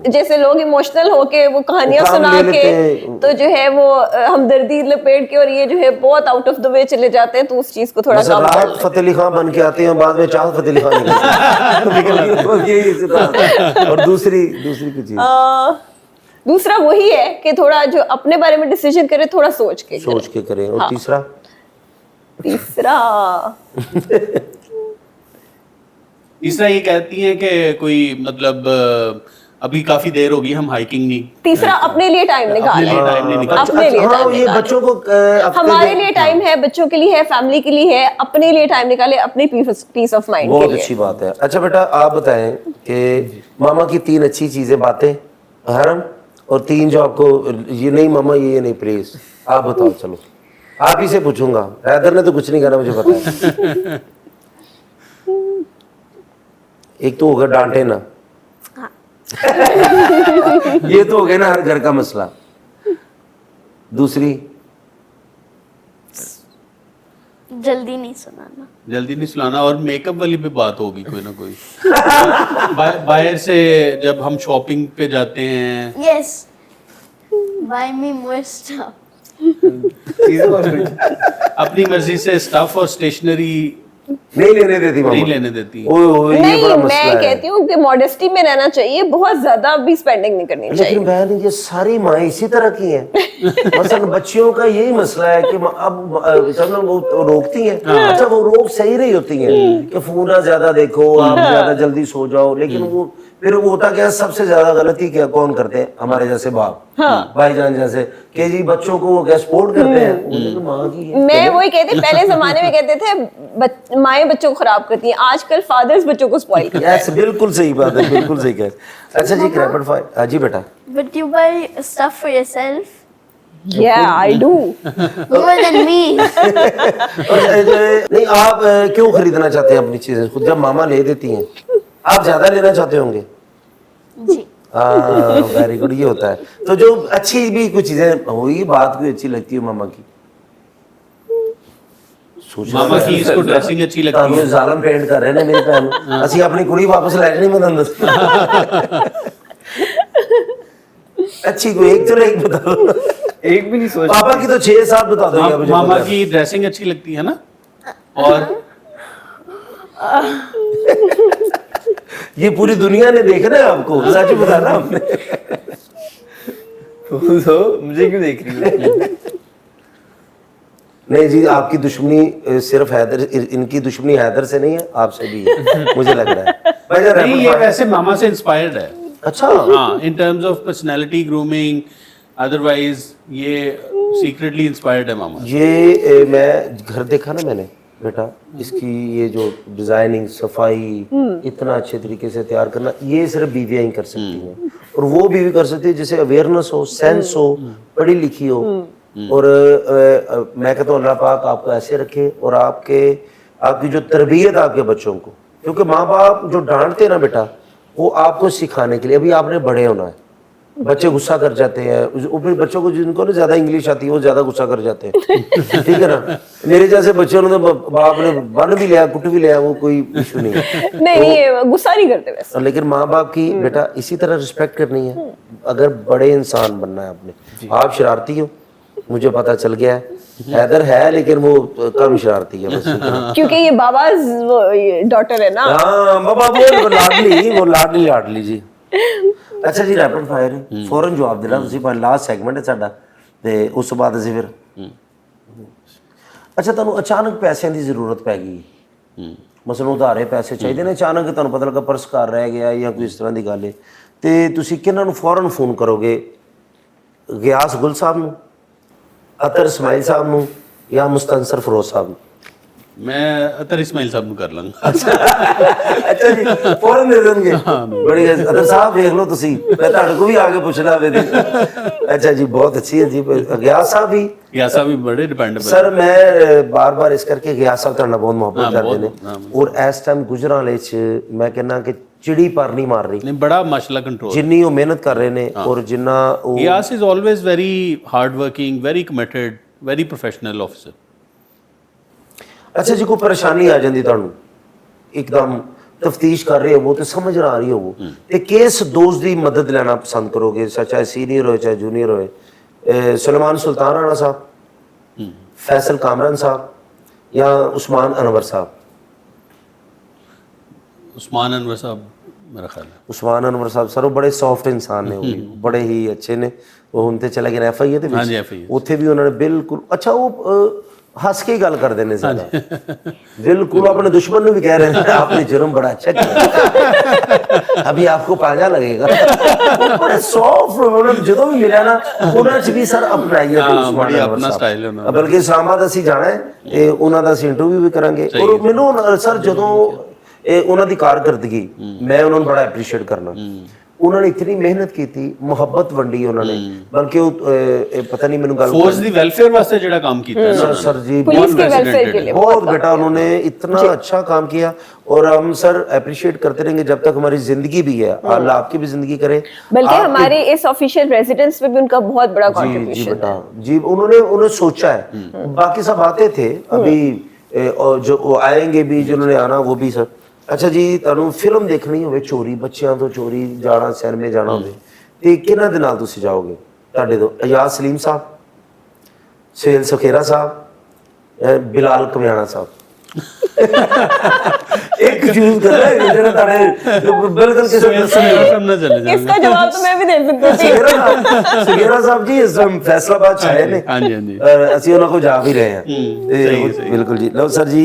जैसे लोग इमोशनल होके वो कहानियां काम सुना ले के लेते हैं। तो जो है वो हमदर्दी लपेट के और ये जो है बहुत आउट ऑफ द वे चले जाते हैं, तो उस चीज को थोड़ा मतलब कम कर राहत फतेह अली खान बन के आते हैं, बाद में चाहत फतेह अली खान निकलते हैं। यही सिद्धांत। और दूसरी की चीज दूसरा वही है कि थोड़ा जो अपने बारे में डिसीजन करे थोड़ा सोच के सोच के करें। और हाँ। तीसरा तीसरा ये कहती हैं कि कोई मतलब अभी काफी देर होगी, हम हाइकिंग नहीं। तीसरा अपने लिए टाइम अपने निकालें। लिए टाइम नहीं निकाल। अपने लिए हाँ, टाइम ये निकालें। बच्चों को हमारे लिए टाइम है, बच्चों के लिए है, फैमिली के लिए है, अपने लिए टाइम निकाले, अपनी पीस ऑफ माइंड के बहुत लिए। अच्छी बात है। अच्छा बेटा, आप बताएं कि मामा की 3 अच्छी चीजें, बातें, हरम, और 3 जो आपको ये नहीं मामा ये नहीं, प्लीज आप बताओ। चलो आप ही से पूछूंगा, हैदर ने तो कुछ नहीं करना, मुझे पता है। एक तो होगा डांटे ना, ये तो हो गया ना हर घर का मसला। दूसरी जल्दी नहीं सुनाना। जल्दी नहीं सुलाना, और मेकअप वाली भी बात होगी कोई ना कोई। बाहर से जब हम शॉपिंग पे जाते हैं, Yes. Buy me more stuff. अपनी मर्जी से स्टफ और स्टेशनरी नहीं लेने देती मामा, नहीं लेने देती। ओए ओए, ये नहीं, बड़ा मसला मैं है। कहती हूँ कि मॉडेस्टी में रहना चाहिए, बहुत ज्यादा भी स्पेंडिंग नहीं करनी चाहिए। लेकिन बहन ये सारी माएँ इसी तरह की हैं। मसलन बच्चियों का यही मसला है कि अब चलो वो रोकती हैं, अच्छा वो रोक सही रही होती हैं कि फोन ना ज्यादा देखो, आप ज्यादा जल्दी सो जाओ, लेकिन वो फिर वो होता क्या है, सबसे ज्यादा गलती क्या कौन करते हैं, हमारे जैसे बाप, भाईजान जैसे, कि जी बच्चों को वो क्या सपोर्ट करते हैं, उन्हें तो माँ की है। मैं वही कहती, पहले जमाने में कहते थे माएं बच्चों को खराब करती हैं, आजकल फादर्स बच्चों को स्पॉइल करते हैं। यस, बिल्कुल सही बात है, बिल्कुल सही कह। अच्छा जी, रैपिड फायर। हाँ जी बेटा। But you buy stuff for yourself Yeah, I do. more than me. नहीं, आप क्यों खरीदना चाहते हैं अपनी चीजें खुद, जब मामा ले देती हैं आप ज्यादा लेना चाहते होंगे? जी। हाँ, वेरी गुड, ये होता है। तो जो अच्छी भी कुछ चीजें हुई, बात कोई अच्छी लगती है मामा की, मामा की इसको ड्रेसिंग अच्छी लगती है। जालम पेंट कर रहे ने मेरी भैन, ਅਸੀਂ ਆਪਣੀ कुड़ी वापस ले जानी, मैं ਤੁਹਾਨੂੰ अच्छी कोई एक तो एक बता दो। एक भी नहीं सोच। पापा की तो 6-7 बता दो मुझे। मामा की ड्रेसिंग अच्छी लगती है ना, और ये पूरी दुनिया ने देखना है आपको, सच बताना आपने। तो मुझे क्यों देख रही है? नहीं जी, आपकी दुश्मनी सिर्फ हैदर, इनकी दुश्मनी हैदर से नहीं है, आपसे भी है, मुझे लग रहा है। भाईजान, नहीं, rapid ये fire। वैसे मामा से इंस्पायर्ड है। अच्छा, हाँ, in terms of personality, grooming, otherwise ये सीक्रेटली इंस्पायर्ड है मामा। ये मैं घर देखा ना मैंने बेटा, इसकी ये जो डिजाइनिंग, सफाई, इतना अच्छे तरीके से तैयार करना, ये सिर्फ बीवियां ही कर सकती हैं। और वो बीवी कर सकती है जिसे अवेयरनेस हो, सेंस हो, पढ़ी लिखी हो। और मैं कहता हूँ अल्लाह पाक आपको ऐसे रखे, और आपकी जो तरबियत आपके बच्चों को, क्योंकि माँ बाप जो डांटते हैं ना बेटा, वो आपको सिखाने के लिए, अभी आपने बड़े होना है। बच्चे गुस्सा कर जाते हैं, ऊपर बच्चों को जिनको ना ज्यादा इंग्लिश आती है वो ज्यादा गुस्सा कर जाते हैं, ठीक है ना। मेरे जैसे बच्चों ने तो बाप ने बन भी लिया, कुट भी लिया, वो कोई इशू नहीं है। नहीं, गुस्सा नहीं करते वैसे। लेकिन माँ बाप की बेटा इसी तरह रिस्पेक्ट करनी है, अगर बड़े इंसान बनना है आपने। आप शरारती हो, मुझे पता चल गया है, हैदर है लेकिन वो कम शरारती है बस। क्योंकि ये बाबा डॉटर है ना। हाँ बाबा, वो लाडली जी। अच्छा जी, रैपिड फायर फौरन जवाब देना ਤੁਸੀਂ, पर लास्ट सेगमेंट है साडा, ਤੇ ਉਸ ਤੋਂ ਬਾਅਦ ਅਸੀਂ ਫਿਰ ਅੱਛਾ, ਤੁਹਾਨੂੰ ਅਚਾਨਕ ਪੈਸਿਆਂ ਦੀ ਜ਼ਰੂਰਤ ਪੈ ਗਈ, ਮਸਲਨ ਉਧਾਰੇ ਪੈਸੇ ਚਾਹੀਦੇ ਨੇ, ਅਚਾਨਕ ਤੁਹਾਨੂੰ ਪਤਾ ਲੱਗਾ ਪਰਸ ਘਰ ਰਹਿ ਗਿਆ ਜਾਂ ਕੋਈ ਇਸ ਤਰ੍ਹਾਂ ਦੀ ਗੱਲ ਹੈ, ਤੇ ਤੁਸੀਂ ਕਿਹਨਾਂ ਨੂੰ ਫੌਰਨ ਫੋਨ ਕਰੋਗੇ? ਗਿਆਸ ਗੁਲ ਸਾਹਿਬ ਨੂੰ, ਅਤਰ ਇਸਮਾइल ਸਾਹਿਬ ਨੂੰ, ਜਾਂ ਮੁਸਤਨਸਰ ਫਿਰੋਜ਼ ਸਾਹਿਬ ਨੂੰ? मैं अतर इस्माइल साहब ਨੂੰ ਕਰ ਲਾਂਗਾ। ਅੱਛਾ ਜੀ, ਫੌਰਨ ਦੇ ਦੇਣਗੇ। ਬੜੀ ਅਦਰ ਸਾਹਿਬ ਵੇਖ ਲਓ ਤੁਸੀਂ, ਮੈਂ ਤੁਹਾਡੇ ਕੋਲ ਵੀ ਆ ਕੇ ਪੁੱਛਣਾ ਵੇ। ਅੱਛਾ ਜੀ, ਬਹੁਤ ਅੱਛੀ ਹੈ ਜੀ। ਗਿਆਸ ਸਾਹਿਬ ਵੀ, ਗਿਆਸ ਸਾਹਿਬ ਵੀ ਬੜੇ ਡਿਪੈਂਡੇਬਲ। ਸਰ ਮੈਂ ਬਾਰ-ਬਾਰ ਇਸ ਕਰਕੇ ਗਿਆਸ ਸਾਹਿਬ ਤੁਹਾਡੇ ਨਾਲ ਬਹੁਤ ਮੁਹੱਬਤ ਕਰਦੇ ਨੇ, ਔਰ ਇਸ ਟਾਈਮ ਗੁਜਰਾਂਵਾਲੇ 'ਚ ਮੈਂ ਕਹਿੰਦਾ ਕਿ ਚਿੜੀ ਪਰ ਨਹੀਂ ਮਾਰ ਰਹੀ, ਨਹੀਂ ਬੜਾ ਮਾਸ਼ਾਅੱਲਾ ਕੰਟਰੋਲ, ਜਿੰਨੀ ਉਹ ਮਿਹਨਤ ਕਰ ਰਹੇ ਨੇ, ਔਰ ਜਿੰਨਾ ਉਹ Gyas is always very hard working, very committed, very professional officer. अच्छा जी, कोई परेशानी आ जाती ਤੁਹਾਨੂੰ ਇੱਕਦਮ, ਤਫਤੀਸ਼ ਕਰ ਰਹੇ ਹੋਵੋ ਤੇ ਸਮਝ ਆ ਰਹੀ ਹੋਵੋ ਤੇ ਕਿਸ ਦੋਸਤ ਦੀ ਮਦਦ ਲੈਣਾ ਪਸੰਦ ਕਰੋਗੇ, ਚਾਹੇ ਸੀਨੀਅਰ ਹੋਏ ਚਾਹੇ ਜੂਨੀਅਰ ਹੋਏ? ਸੁਲੇਮਾਨ ਸੁਲਤਾਨ ਰਾਣਾ ਸਾਹਿਬ, फैसल कामरान साहब या उस्मान अनवर साहब? उस्मान अनवर साहब मेरा ख्याल है। उस्मान अनवर साहब सर वो बड़े सॉफ्ट इंसान ने, वो भी बड़े ही अच्छे ने। वो ਹੁਣ ਤੇ ਚਲੇ ਗਏ FIA ਦੇ हाँ जी, ਵਿੱਚ, FIA ਉੱਥੇ ਵੀ ਉਹਨਾਂ ਨੇ ਬਿਲਕੁਲ ਅੱਛਾ ਉਹ हंस के ही गल करते हैं ज्यादा, बिल्कुल अपने दुश्मन ने भी कह रहे हैं आपने जुर्म बड़ा अच्छा किया, अभी आपको पांजा लगेगा। बड़े सॉफ्ट उन्होंने जो भी मिला ना उन्होंने च भी सर अपनाई है हाँ, बड़ी अपना स्टाइल है उन्होंने। बल्कि इस्लामाबाद ਅਸੀਂ ਜਾਣਾ ਹੈ ਉਹਨਾਂ ਦਾ ਅਸੀਂ ਇੰਟਰਵਿਊ ਵੀ ਕਰਾਂਗੇ। ਔਰ ਮੈਨੂੰ ਸਰ ਜਦੋਂ ਉਹਨਾਂ ਦੀ ਕਾਰਗਰਦਗੀ ਮੈਂ ਉਹਨਾਂ ਨੂੰ ਬੜਾ ਐਪਰੀਸ਼ੀਏਟ ਕਰਨਾ। ਉਹਨਾਂ ਨੇ ਇਤਨੀ ਮਿਹਨਤ ਕੀਤੀ, ਮੁਹੱਬਤ ਵੰਡੀ ਉਹਨਾਂ ਨੇ, ਬਲਕਿ ਉਹ ਪਤਾ नहीं ਮੈਨੂੰ ਗੱਲ ਫੌਜ ਦੀ ਵੈਲਫੇਅਰ ਵਾਸਤੇ ਜਿਹੜਾ ਕੰਮ ਕੀਤਾ ਹੈ सर जी पुलिस के वेलफेयर के लिए बहुत बेटा उन्होंने इतना अच्छा काम किया और हम सर अप्रिशिएट करते रहेंगे जब तक हमारी जिंदगी भी है। अल्लाह आपकी भी जिंदगी करे। बल्कि हमारे इस ऑफिशियल रेजिडेंस में भी उनका बहुत बड़ा जी कंट्रीब्यूशन बेटा जी, उन्होंने सोचा है। बाकी सब आते थे अभी और जो वो आएंगे भी जिन्होंने आना वो भी सर। अच्छा जी ਤੁਹਾਨੂੰ ਫਿਲਮ ਦੇਖਣੀ ਹੋਵੇ ਚੋਰੀ, ਬੱਚਿਆਂ ਤੋਂ ਚੋਰੀ ਜਾਣਾ, ਸਿਨੇਮੇ ਜਾਣਾ ਹੋਵੇ ਤੇ ਕਿਹਨਾਂ ਦੇ ਨਾਲ ਤੁਸੀਂ ਜਾਓਗੇ? ਤੁਹਾਡੇ ਤੋਂ ਅਯਾਜ਼ ਸਲੀਮ ਸਾਹਿਬ, ਸੁਹੇਲ ਸੁਖੇਰਾ ਸਾਹਿਬ, ਬਿਲਾਲ ਕਮਿਆਣਾ ਸਾਹਿਬ। एक चूज कर रहा है ਜਿਹੜਾ ਤੁਹਾਡੇ ਬਿਲਕੁਲ ਕਿਸੇ सामने चले जाएंगे। इसका जवाब तो मैं भी दे सकती हूँ। ਸੁਖੇਰਾ ਸਾਹਿਬ ਜੀ ਇਸ ਟਾਈਮ ਫੈਸਲਾਬਾਦ ਚ ਆਏ ਨੇ। हाँ जी, हाँ जी। ਅਸੀਂ ਉਹਨਾਂ ਕੋਲ ਜਾ ਵੀ ਰਹੇ ਹਾਂ। ਸਹੀ। ਬਿਲਕੁਲ ਜੀ। ਲਓ ਸਰ ਜੀ,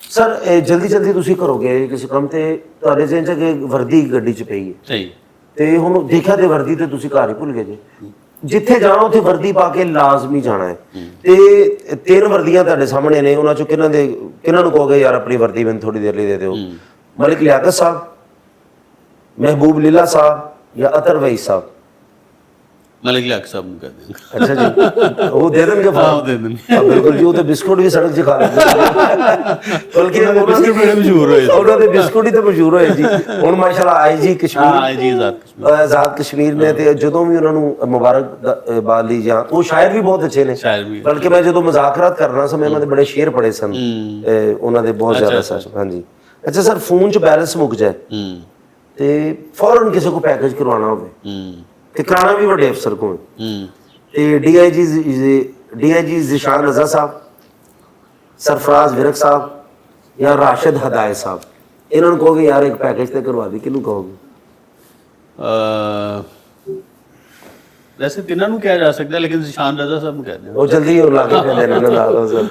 ਸਰ ਜਲਦੀ ਜਲਦੀ ਤੁਸੀਂ ਕਰੋਗੇ ਕਿਸੇ ਕੰਮ ਤੇ, ਤੁਹਾਡੇ ਜਿਹਨ ਚ ਕਿ ਵਰਦੀ ਗੱਡੀ ਚ ਪਈ ਹੈ सही। ਤੇ ਹੁਣ ਦੇਖਿਆ ਤੇ ਵਰਦੀ ਤੇ ਤੁਸੀਂ ਘਰ ਹੀ ਭੁੱਲ ਗਏ ਜੀ। ਜਿੱਥੇ ਜਾਣਾ ਉੱਥੇ ਵਰਦੀ ਪਾ ਕੇ ਲਾਜ਼ਮੀ ਜਾਣਾ ਹੈ ਤੇ ਤਿੰਨ ਵਰਦੀਆਂ ਤੁਹਾਡੇ ਸਾਹਮਣੇ ਨੇ, ਉਹਨਾਂ ਚੋਂ ਕਿਹਨਾਂ ਨੂੰ ਕਹੋਗੇ ਯਾਰ ਆਪਣੀ ਵਰਦੀ ਮੈਨੂੰ ਥੋੜੀ ਦੇਰ ਲਈ ਦੇ ਦਿਓ? ਮਲਿਕ ਲਿਆਕਤ ਸਾਹਿਬ, ਮਹਿਬੂਬ ਲੀਲਾ ਸਾਹਿਬ ਜਾਂ ਅਤਰ ਵਈ ਸਾਹਿਬ? मलिक लियाकत साहब ਨੂੰ ਕਹਿ ਦੇंगे। अच्छा जी वो दे देंगे हाँ, वो दे देंगे। हाँ, बिल्कुल जी। वो तो बिस्कुट भी सड़क 'ਚ खा लेंगे बल्कि बिस्कुट बड़े मशहूर होए। ਉਹਨਾਂ ਦੇ ਬਿਸਕੁਟ ਹੀ ਤਾਂ ਮਸ਼ਹੂਰ ਹੋਏ ਜੀ। ਹੁਣ ਮਾਸ਼ਾਅੱਲਾ IG ਕਸ਼ਮੀਰ, हाँ जी, आजाद ਆਜ਼ਾਦ ਕਸ਼ਮੀਰ ਨੇ ਤੇ ਜਦੋਂ ਵੀ ਉਹਨਾਂ ਨੂੰ ਮੁਬਾਰਕਬਾਦ ਲਈ ਜਾਂ ਉਹ ਸ਼ਾਇਰ ਵੀ ਬਹੁਤ ਅੱਛੇ ਨੇ। शायर भी। ਬਲਕਿ ਮੈਂ ਜਦੋਂ ਮੁਜ਼ਾਕਰਾਤ ਕਰਨਾ ਸੀ ਮੈਂ ਉਹਨਾਂ ਦੇ ਬੜੇ ਸ਼ੇਰ ਪੜ੍ਹੇ ਸਨ, ਉਹਨਾਂ ਦੇ ਬਹੁਤ ਜ਼ਿਆਦਾ ਸਨ। ਹਾਂਜੀ। ਅੱਛਾ ਸਰ, ਫੋਨ 'ਚ ਬੈਲੈਂਸ ਮੁੱਕ ਜਾਏ ਤੇ ਫੌਰਨ ਕਿਸੇ ਕੋ ਪੈਕੇਜ ਕਰਵਾਉਣਾ ਹੋਵੇ ਤੇ ਕਰਾਣਾ ਵੀ ਵੱਡੇ ਅਫਸਰ ਕੋਲ ਤੇ DIG ਜ਼ਿਸ਼ਾਨ ਰਜ਼ਾ ਸਾਹਿਬ, ਸਰਫਰਾਜ਼ ਵਿਰਕ ਸਾਹਿਬ ਜਾਂ ਰਾਸ਼ਿਦ ਹਦਾਇਤ ਸਾਹਿਬ, ਇਹਨਾਂ ਨੂੰ ਕਹੋਗੇ ਯਾਰ ਇੱਕ ਪੈਕੇਜ ਤੇ ਕਰਵਾ ਦੇ, ਕਿਹਨੂੰ ਕਹੋਗੇ? ਵੈਸੇ ਤਿੰਨਾਂ ਨੂੰ ਕਿਹਾ ਜਾ ਸਕਦਾ ਲੇਕਿਨ ਜ਼ਿਸ਼ਾਨ ਰਜ਼ਾ ਸਾਹਿਬ ਨੂੰ कहते हैं। वो जल्दी ही लागे थे देने ना सर।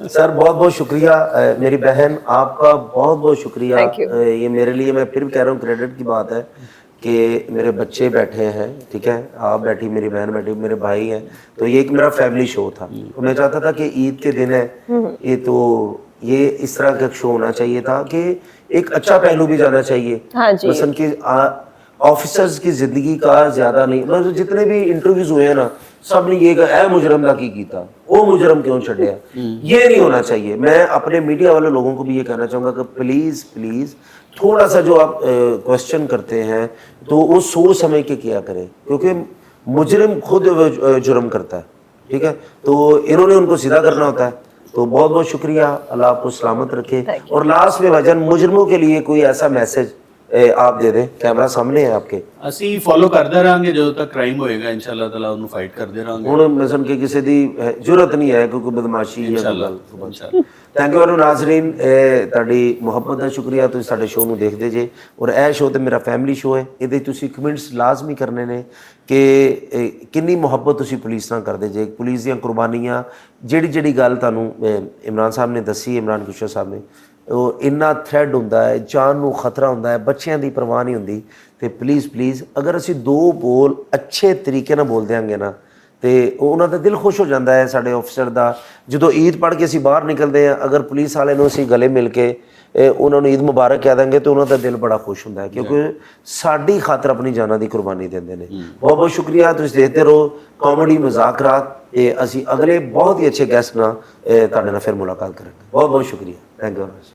सर बहुत बहुत शुक्रिया मेरी बहन, आपका बहुत बहुत शुक्रिया। Thank you। ये मेरे लिए, मैं फिर भी कह रहा हूँ, क्रेडिट की बात है कि मेरे बच्चे बैठे हैं, ठीक है, आप बैठी, मेरी बहन बैठी, मेरे भाई हैं, तो ये एक मेरा फैमिली शो था। तो मैं चाहता था कि ईद के दिन है ये, तो ये इस तरह का शो होना चाहिए था कि एक अच्छा पहलू भी जाना चाहिए। हाँ जी। मसलन कि ऑफिसर्स की जिंदगी का ज्यादा नहीं, मतलब जितने भी इंटरव्यूज हुए हैं ना, सब ने ये कहा मुजरम का की कीता, वो मुजरम क्यों छड़िया, ये नहीं होना चाहिए। मैं अपने मीडिया वाले लोगों को भी ये कहना चाहूंगा कि प्लीज प्लीज थोड़ा सा जो आप क्वेश्चन करते हैं तो वो सोच समझ के किया करें, क्योंकि मुजरिम खुद जुर्म करता है, ठीक है, तो इन्होंने उनको सीधा करना होता है। तो बहुत बहुत शुक्रिया, अल्लाह आपको सलामत रखे। और लास्ट में भाईजान मुजरिमों के लिए कोई ऐसा मैसेज आप दे दें, कैमरा सामने है आपके। ਅਸੀਂ ਫੋਲੋ ਕਰਦੇ ਰਹਾਂਗੇ ਜਦੋਂ ਤੱਕ ਕ੍ਰਾਈਮ ਹੋਏਗਾ, ਇਨਸ਼ਾਅੱਲਾ ਤਾਲਾ ਉਹਨੂੰ ਫਾਈਟ ਕਰਦੇ ਰਹਾਂਗੇ। ਹੁਣ ਮਸਲ ਕਿ ਕਿਸੇ ਦੀ ਜ਼ਰੂਰਤ ਨਹੀਂ ਹੈ ਕਿਉਂਕਿ ਬਦਮਾਸ਼ੀ ਜਾਂ ਇਨਸ਼ਾਅੱਲਾ। ਥੈਂਕ ਯੂ ਨਾਜ਼ਰੀਨ, ਤੁਹਾਡੀ ਮੁਹੱਬਤ ਦਾ ਸ਼ੁਕਰੀਆ, ਤੁਸੀਂ ਸਾਡੇ ਸ਼ੋਅ ਨੂੰ ਦੇਖਦੇ ਜੇ। ਔਰ ਇਹ ਸ਼ੋਅ ਤੇ ਮੇਰਾ ਫੈਮਿਲੀ ਸ਼ੋਅ ਹੈ, ਇਹਦੇ ਤੁਸੀਂ ਕਮੈਂਟਸ ਲਾਜ਼ਮੀ ਕਰਨੇ ਨੇ ਕਿ ਕਿੰਨੀ ਮੁਹੱਬਤ ਤੁਸੀਂ ਪੁਲਿਸ ਨਾਲ ਕਰਦੇ ਜੇ, ਪੁਲਿਸ ਦੀਆਂ ਕੁਰਬਾਨੀਆਂ, ਜਿਹੜੀ ਗੱਲ ਤੁਹਾਨੂੰ ਇਮਰਾਨ ਸਾਹਿਬ ਨੇ ਦੱਸੀ, ਇਮਰਾਨ ਖੁਸ਼ਰ ਸਾਹਿਬ ਨੇ, ਉਹ ਇੰਨਾ ਥ੍ਰੈਡ ਹੁੰਦਾ ਹੈ, ਜਾਨ ਨੂੰ ਖਤਰਾ ਹੁੰਦਾ ਹੈ, ਬੱਚਿਆਂ ਦੀ ਪਰਵਾਹ ਨਹੀਂ ਹੁੰਦੀ। ਤੇ ਪਲੀਜ਼ ਅਗਰ ਅਸੀਂ ਦੋ ਬੋਲ ਅੱਛੇ ਤਰੀਕੇ ਨਾਲ ਬੋਲ ਦਿਆਂਗੇ ਨਾ ਤੇ ਉਹਨਾਂ ਦਾ ਦਿਲ ਖੁਸ਼ ਹੋ ਜਾਂਦਾ ਹੈ ਸਾਡੇ ਅਫਸਰ ਦਾ। ਜਦੋਂ ਈਦ ਪੜ੍ਹ ਕੇ ਅਸੀਂ ਬਾਹਰ ਨਿਕਲਦੇ ਹਾਂ, ਅਗਰ ਪੁਲਿਸ ਵਾਲੇ ਨੂੰ ਅਸੀਂ ਗਲੇ ਮਿਲ ਕੇ ਉਹਨਾਂ ਨੂੰ ਈਦ ਮੁਬਾਰਕ ਕਹਿ ਦਾਂਗੇ ਤੇ ਉਹਨਾਂ ਦਾ ਦਿਲ ਬੜਾ ਖੁਸ਼ ਹੁੰਦਾ ਹੈ, ਕਿਉਂਕਿ ਸਾਡੀ ਖਾਤਰ ਆਪਣੀ ਜਾਨਾਂ ਦੀ ਕੁਰਬਾਨੀ ਦਿੰਦੇ ਨੇ। ਬਹੁਤ ਬਹੁਤ ਸ਼ੁਕਰੀਆ, ਤੁਸੀਂ ਦੇਖਦੇ ਰਹੋ ਕਾਮੇਡੀ ਮੁਜ਼ਾਕਰਾਤ। ਇਹ ਅਸੀਂ ਅਗਲੇ ਬਹੁਤ ਹੀ ਅੱਛੇ ਗੈਸਟ ਨਾਲ ਤੁਹਾਡੇ ਨਾਲ ਫਿਰ ਮੁਲਾਕਾਤ ਕਰਾਂਗੇ। ਬਹੁਤ ਬਹੁਤ ਸ਼ੁਕਰੀਆ, ਥੈਂਕ ਯੂ।